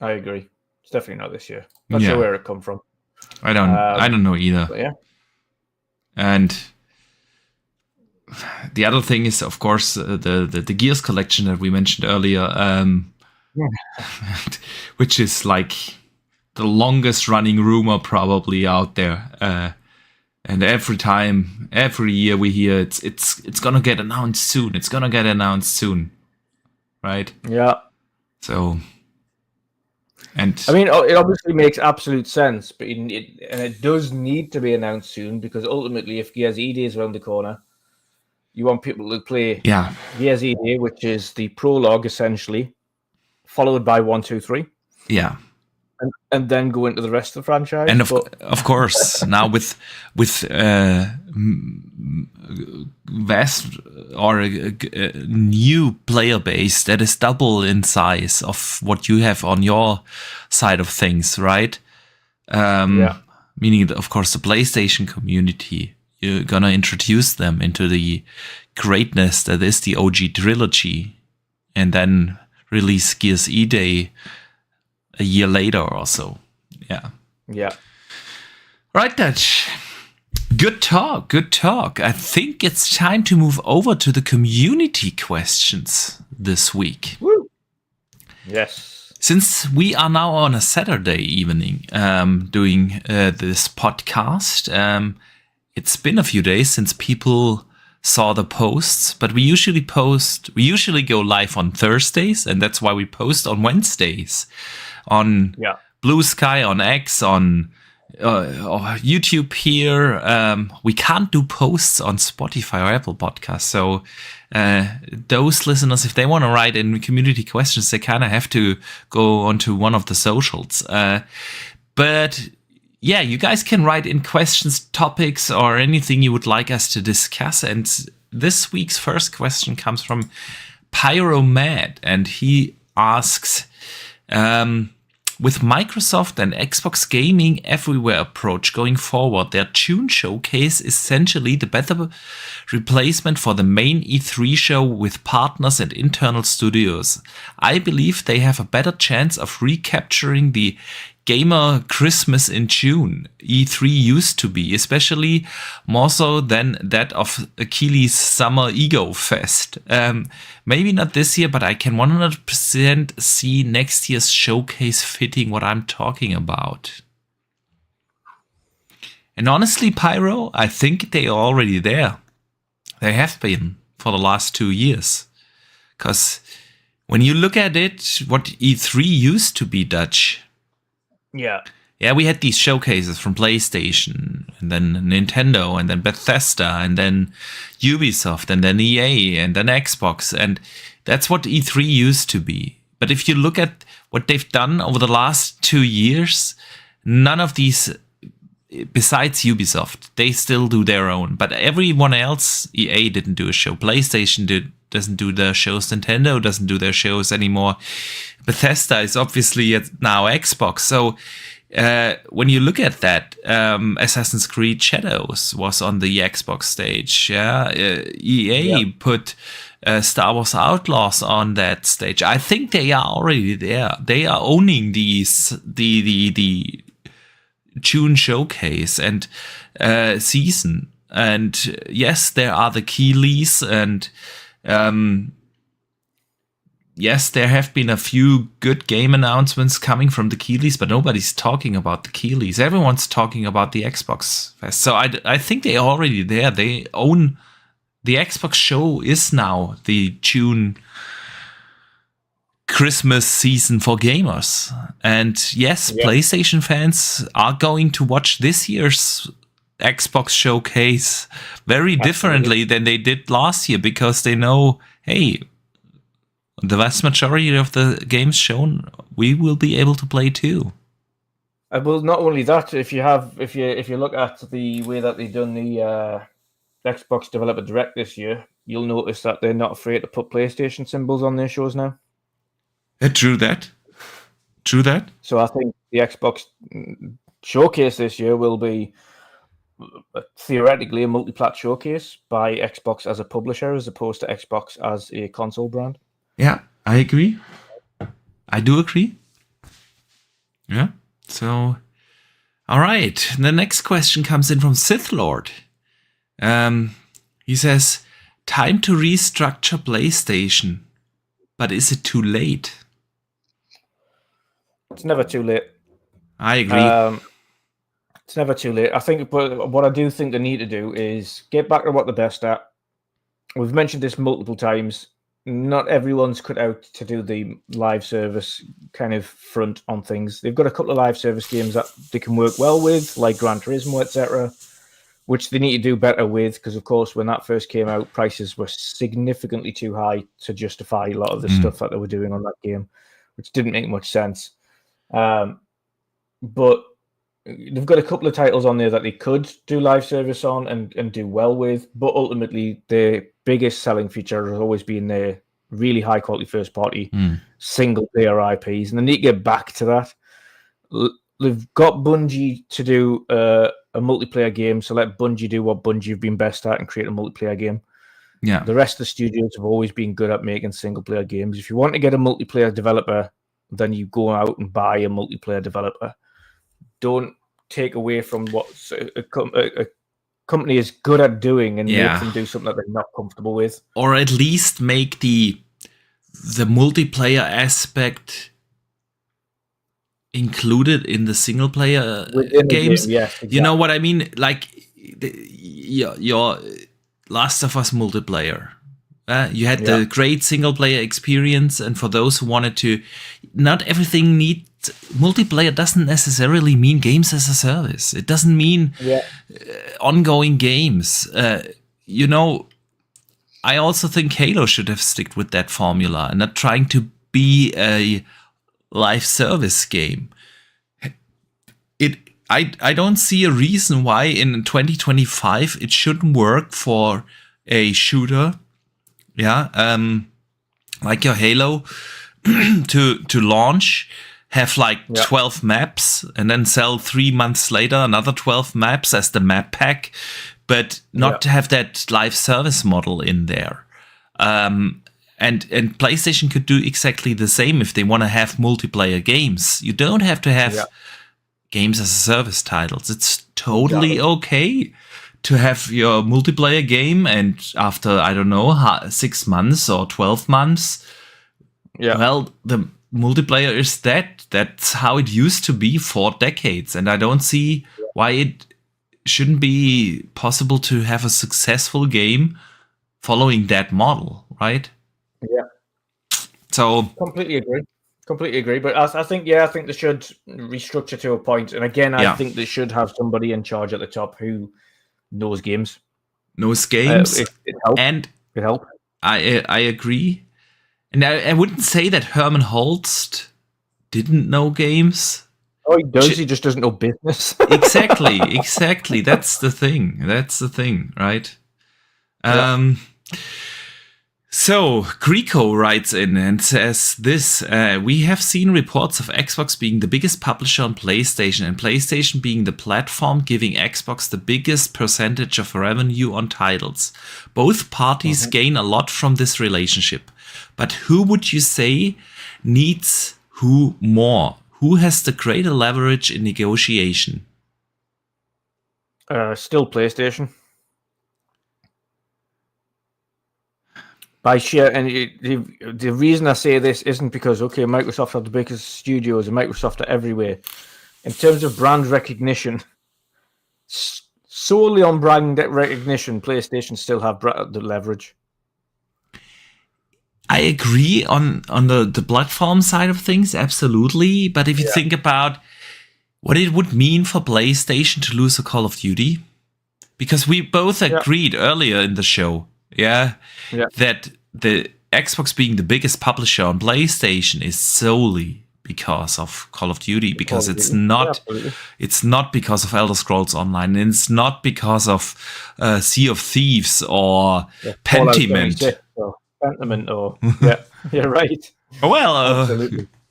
It's definitely not this year. Not sure where it come from. I don't know either. But yeah. And the other thing is, of course, the Gears collection that we mentioned earlier, which is like the longest running rumor probably out there. And every year we hear it's gonna get announced soon. It's gonna get announced soon, right? Yeah. So, and I mean, it obviously makes absolute sense, but it does need to be announced soon, because ultimately, if Gears E-Day is around the corner, you want people to play Gears E-Day, which is the prologue essentially, followed by 1, 2, 3. Yeah. And then go into the rest of the franchise. And of course, now with vast or a new player base that is double in size of what you have on your side of things, right? Meaning, of course, the PlayStation community. You're gonna introduce them into the greatness that is the OG trilogy, and then release Gears E-Day a year later or so. Yeah. Right, Dutch. Good talk. I think it's time to move over to the community questions this week. Woo. Yes. Since we are now on a Saturday evening doing this podcast, it's been a few days since people saw the posts, but we usually go live on Thursdays, and that's why we post on Wednesdays. On Blue Sky, on X, on YouTube here. We can't do posts on Spotify or Apple Podcasts. So those listeners, if they want to write in community questions, they kind of have to go onto one of the socials. But yeah, you guys can write in questions, topics, or anything you would like us to discuss. And this week's first question comes from Pyromad, and he asks, with Microsoft and Xbox Gaming Everywhere approach going forward, their June showcase is essentially the better replacement for the main E3 show with partners and internal studios. I believe they have a better chance of recapturing the gamer Christmas in June E3 used to be, especially more so than that of Achilles' Summer Ego Fest. Maybe not this year, but I can 100% see next year's showcase fitting what I'm talking about. And honestly, Pyro, I think they are already there. They have been for the last 2 years. Because when you look at it, what E3 used to be, Dutch. Yeah, we had these showcases from PlayStation, and then Nintendo, and then Bethesda, and then Ubisoft, and then EA, and then Xbox, and that's what E3 used to be. But if you look at what they've done over the last 2 years, none of these, besides Ubisoft, they still do their own. But everyone else, EA didn't do a show, PlayStation doesn't do their shows, Nintendo doesn't do their shows anymore. Bethesda is obviously now Xbox. So when you look at that, Assassin's Creed Shadows was on the Xbox stage. EA put Star Wars Outlaws on that stage. I think they are already there. They are owning the June showcase and season. And yes, there are the Keyleys, and yes, there have been a few good game announcements coming from the Keyleys, but nobody's talking about the Keyleys. Everyone's talking about the Xbox Fest. So I think they're already there. They own the Xbox show is now the June Christmas season for gamers. And yes, PlayStation fans are going to watch this year's Xbox showcase very differently than they did last year, because they know, hey, the vast majority of the games shown we will be able to play too. Well, not only that, if you look at the way that they've done the Xbox Developer Direct this year, you'll notice that they're not afraid to put PlayStation symbols on their shows now. True that. So I think the Xbox showcase this year will be theoretically a multi-plat showcase by Xbox as a publisher, as opposed to Xbox as a console brand. Yeah, I agree. I do agree. Yeah. So, all right. The next question comes in from Sith Lord. He says, time to restructure PlayStation, but is it too late? It's never too late. I agree. It's never too late. I think, but what I do think they need to do is get back to what they're best at. We've mentioned this multiple times. Not everyone's cut out to do the live service kind of front on things. They've got a couple of live service games that they can work well with, like Gran Turismo, etc., which they need to do better with, because, of course, when that first came out, prices were significantly too high to justify a lot of the stuff that they were doing on that game, which didn't make much sense. But they've got a couple of titles on there that they could do live service on and do well with, but ultimately their biggest selling feature has always been their really high quality first party single player IPs, and they need to get back to that. They've got Bungie to do a multiplayer game, so let Bungie do what Bungie have been best at and create a multiplayer game. Yeah. The rest of the studios have always been good at making single player games. If you want to get a multiplayer developer, then you go out and buy a multiplayer developer. Don't take away from what a company is good at doing and make them do something that they're not comfortable with. Or at least make the multiplayer aspect included in the single player games. Yes, exactly. You know what I mean? Like your Last of Us multiplayer. You had the great single player experience, and for those who wanted to, not everything needs multiplayer. Doesn't necessarily mean games as a service. It doesn't mean ongoing games. You know, I also think Halo should have stuck with that formula and not trying to be a live service game. I don't see a reason why in 2025 it shouldn't work for a shooter. Like your Halo to launch, have like 12 maps, and then sell 3 months later another 12 maps as the map pack, but not to have that live service model in there. And PlayStation could do exactly the same if they want to have multiplayer games. You don't have to have games as a service titles. It's totally okay to have your multiplayer game, and after, I don't know, 6 months or 12 months, well, the multiplayer is dead. That's how it used to be for decades, and I don't see why it shouldn't be possible to have a successful game following that model, right? Yeah. So completely agree. But I think they should restructure to a point, and again, I think they should have somebody in charge at the top who knows games. It helps. And it helps. I agree. And I wouldn't say that Herman Holst didn't know games. Oh, he does. He just doesn't know business. Exactly. That's the thing, right? So, Greco writes in and says this: we have seen reports of Xbox being the biggest publisher on PlayStation, and PlayStation being the platform giving Xbox the biggest percentage of revenue on titles. Both parties gain a lot from this relationship. But who would you say needs who more? Who has the greater leverage in negotiation? Still PlayStation. By sheer, and the reason I say this isn't because, Microsoft have the biggest studios and Microsoft are everywhere. In terms of brand recognition, solely on brand recognition, PlayStation still have the leverage. I agree on the platform side of things, absolutely. But if you think about what it would mean for PlayStation to lose a Call of Duty, because we both agreed earlier in the show, that the Xbox being the biggest publisher on PlayStation is solely because of Call of Duty, because it's not because of Elder Scrolls Online, and it's not because of Sea of Thieves or Pentiment. Or you're right. Well,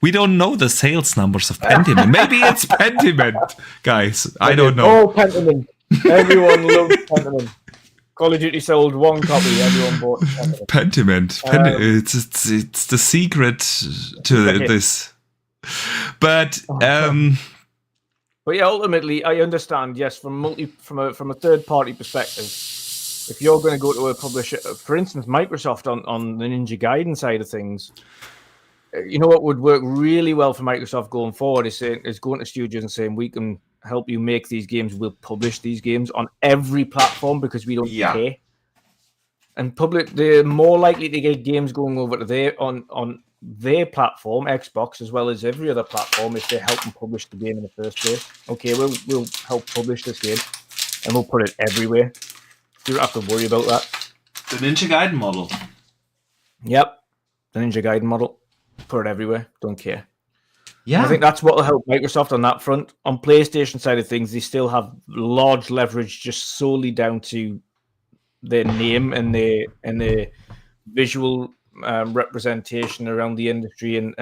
we don't know the sales numbers of Pentiment. Maybe it's Pentiment, guys. I don't know. Oh, Pentiment. Everyone loves Pentiment. Call of Duty sold one copy. Everyone bought Pentiment. It's the secret to this. But ultimately, I understand. Yes, from a third party perspective, if you're going to go to a publisher, for instance, Microsoft on the Ninja Gaiden side of things, you know what would work really well for Microsoft going forward is going to studios and saying, we can help you make these games. We'll publish these games on every platform because we don't pay. And they're more likely to get games going over to their platform, Xbox, as well as every other platform, if they help them publish the game in the first place. Okay, we'll help publish this game, and we'll put it everywhere. You don't have to worry about that. The Ninja Gaiden model. Yep, the Ninja Gaiden model. Put it everywhere. Don't care. Yeah, and I think that's what will help Microsoft on that front. On PlayStation side of things, they still have large leverage just solely down to their name and their visual representation around the industry, and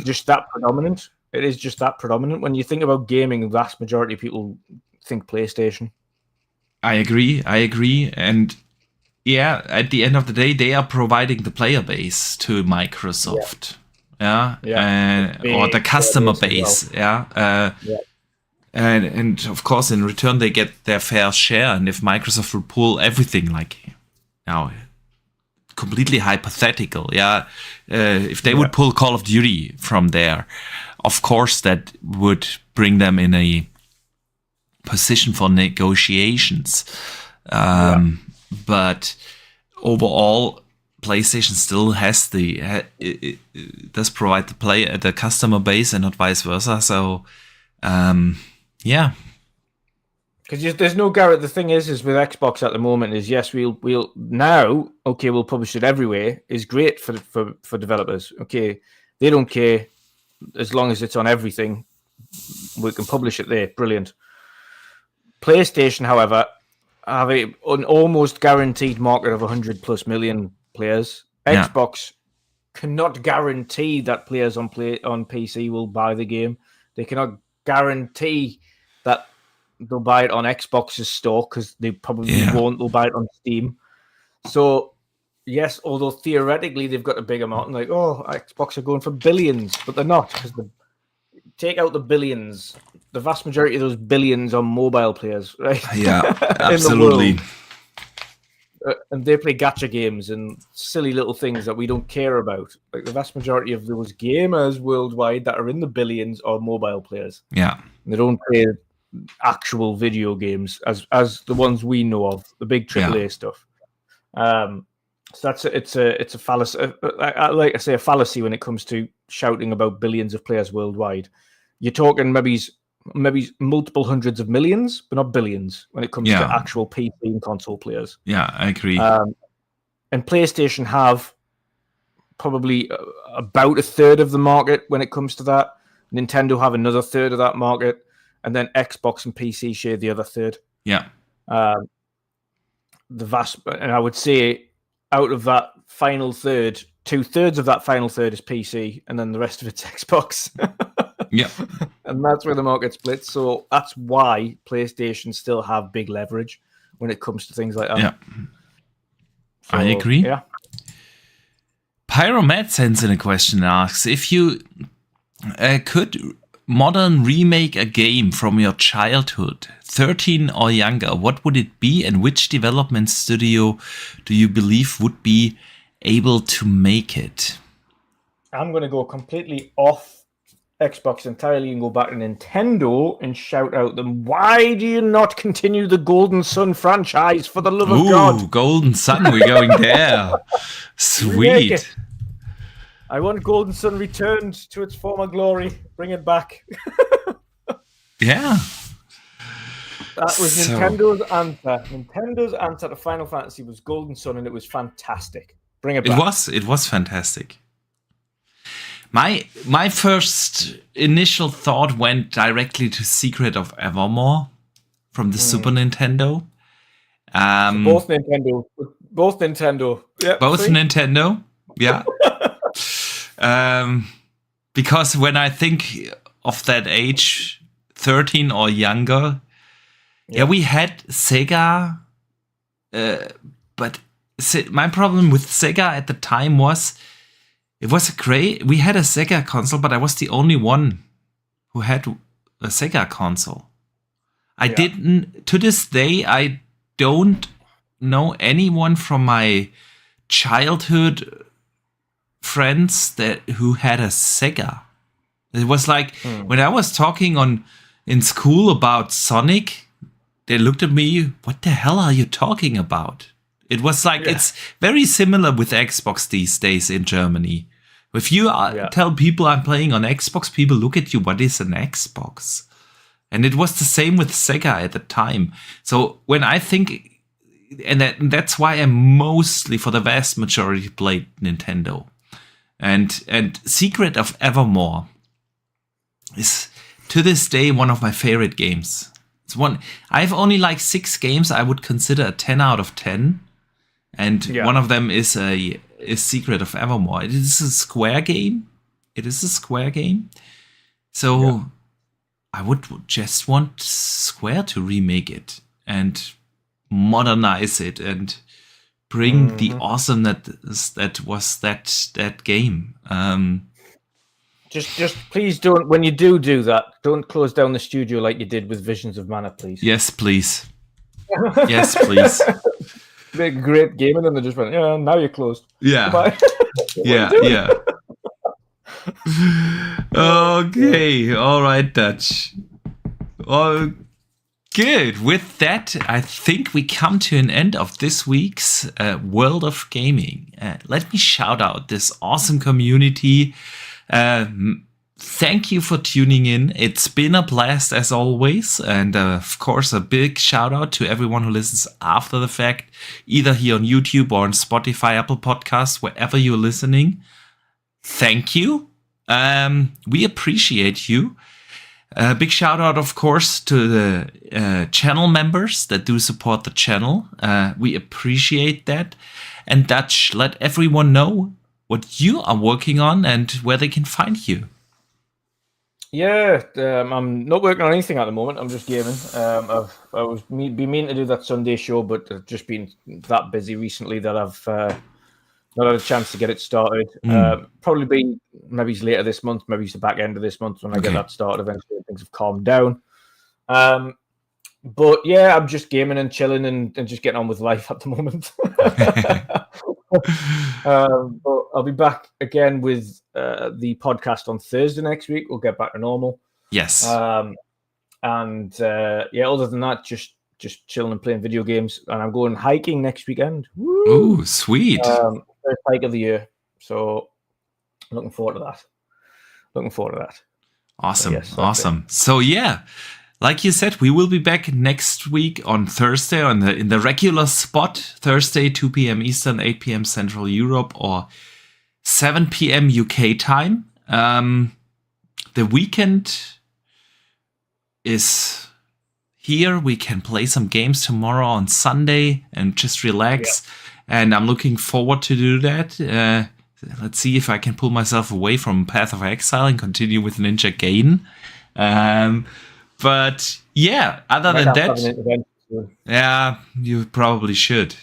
just that predominant. It is just that predominant. When you think about gaming, the vast majority of people think PlayStation. I agree, and at the end of the day, they are providing the player base to Microsoft, or the customer base, And of course, in return, they get their fair share. And if Microsoft will pull everything, like now, completely hypothetical, if they would pull Call of Duty from there, of course, that would bring them in a position for negotiations. But overall, PlayStation still has it does provide the customer base and not vice versa. So. Because there's no guarantee. The thing is with Xbox at the moment is yes, we'll publish it everywhere. Is great for developers. Okay, they don't care as long as it's on everything. We can publish it there. Brilliant. PlayStation, however, have an almost guaranteed market of 100+ million players. Xbox cannot guarantee that players on PC will buy the game. They cannot guarantee that they'll buy it on Xbox's store because they probably won't. They'll buy it on Steam. So, yes, although theoretically they've got a big amount, like, Xbox are going for billions, but they're not, because take out the billions. The vast majority of those billions are mobile players, right? Yeah, absolutely. And they play gacha games and silly little things that we don't care about. Like the vast majority of those gamers worldwide that are in the billions are mobile players. Yeah, and they don't play actual video games as the ones we know of, the big AAA stuff. So it's a fallacy. Like I say, a fallacy when it comes to shouting about billions of players worldwide. You're talking maybe multiple hundreds of millions, but not billions when it comes to actual PC and console players. Yeah, I agree. And PlayStation have probably about a third of the market when it comes to that. Nintendo have another third of that market, and then Xbox and PC share the other third. Yeah. And I would say out of that final third, 2/3 of that final third is PC, and then the rest of it's Xbox. Yeah. And that's where the market splits. So that's why PlayStation still have big leverage when it comes to things like that. Yeah. So, I agree. Yeah. Pyromat sends in a question and asks, if you could modern remake a game from your childhood, 13 or younger, what would it be, and which development studio do you believe would be able to make it? I'm going to go completely off Xbox entirely and go back to Nintendo and shout out them. Why do you not continue the Golden Sun franchise, for the love of God? Golden Sun, we're going there. Remake Sweet. it. I want Golden Sun returned to its former glory. Bring it back. Yeah. That was So- Nintendo's answer. Nintendo's answer to Final Fantasy was Golden Sun, and it was fantastic. Bring it It back. was fantastic. My first initial thought went directly to Secret of Evermore from the Super Nintendo. Both Nintendo. Yeah, Both see? Nintendo. Yeah. Because when I think of that age, 13 or younger, we had Sega. But my problem with Sega at the time was, it was we had a Sega console, but I was the only one who had a Sega console. I didn't, to this day, I don't know anyone from my childhood friends who had a Sega. It was like when I was talking in school about Sonic, they looked at me, what the hell are you talking about? It was like, it's very similar with Xbox these days in Germany. If you tell people I'm playing on Xbox, people look at you, what is an Xbox? And it was the same with Sega at the time. So when I think, and that's why I mostly, for the vast majority, played Nintendo. And Secret of Evermore is, to this day, one of my favorite games. It's one. I have only like 6 games I would consider a 10 out of 10. And one of them is Secret of Evermore. It is a Square game. So I would just want Square to remake it and modernize it and bring the awesome that was that game. Just please don't, when you do that, don't close down the studio like you did with Visions of Mana, please. Yes, please. Yes, please. Make a great game, and then they just went, yeah, now you're closed. Yeah. Goodbye. yeah. Okay. All right, Dutch. All good. With that, I think we come to an end of this week's World of Gaming. Let me shout out this awesome community. Thank you for tuning in. It's been a blast as always. And of course, a big shout out to everyone who listens after the fact, either here on YouTube or on Spotify, Apple Podcasts, wherever you're listening. Thank you. We appreciate you. Big shout out, of course, to the channel members that do support the channel. We appreciate that. And Dutch, let everyone know what you are working on and where they can find you. Yeah, I'm not working on anything at the moment. I'm just gaming. I was meaning to do that Sunday show, but I've just been that busy recently that I've not had a chance to get it started. Probably be maybe later this month, maybe it's the back end of this month when I get that started. Eventually, things have calmed down. But yeah, I'm just gaming and chilling and just getting on with life at the moment. But I'll be back again with the podcast on Thursday next week. We'll get back to normal. Yes. Other than that, just chilling and playing video games. And I'm going hiking next weekend. Woo! Ooh, sweet. First hike of the year. So looking forward to that. Awesome. Yes, awesome. So yeah, like you said, we will be back next week on Thursday in the regular spot. Thursday, 2 p.m. Eastern, 8 p.m. Central Europe, or 7 p.m. UK time. The weekend is here. We can play some games tomorrow on Sunday and just relax. Yeah. And I'm looking forward to do that. Let's see if I can pull myself away from Path of Exile and continue with Ninja Gaiden. But yeah, other than that, yeah, you probably should.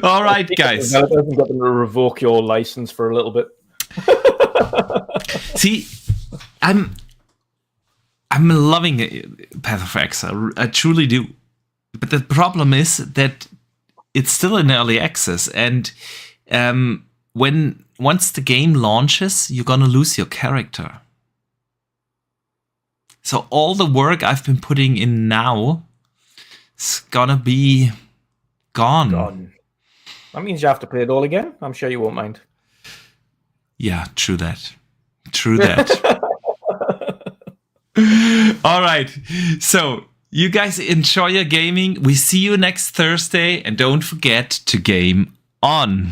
All right, guys. That doesn't get them to revoke your license for a little bit. See, I'm loving Path of Exile. I truly do. But the problem is that it's still in early access, and once the game launches, you're gonna lose your character. So all the work I've been putting in now is gonna be gone. That means you have to play it all again. I'm sure you won't mind. Yeah, true that. True that. All right. So you guys enjoy your gaming. We see you next Thursday. And don't forget to game on.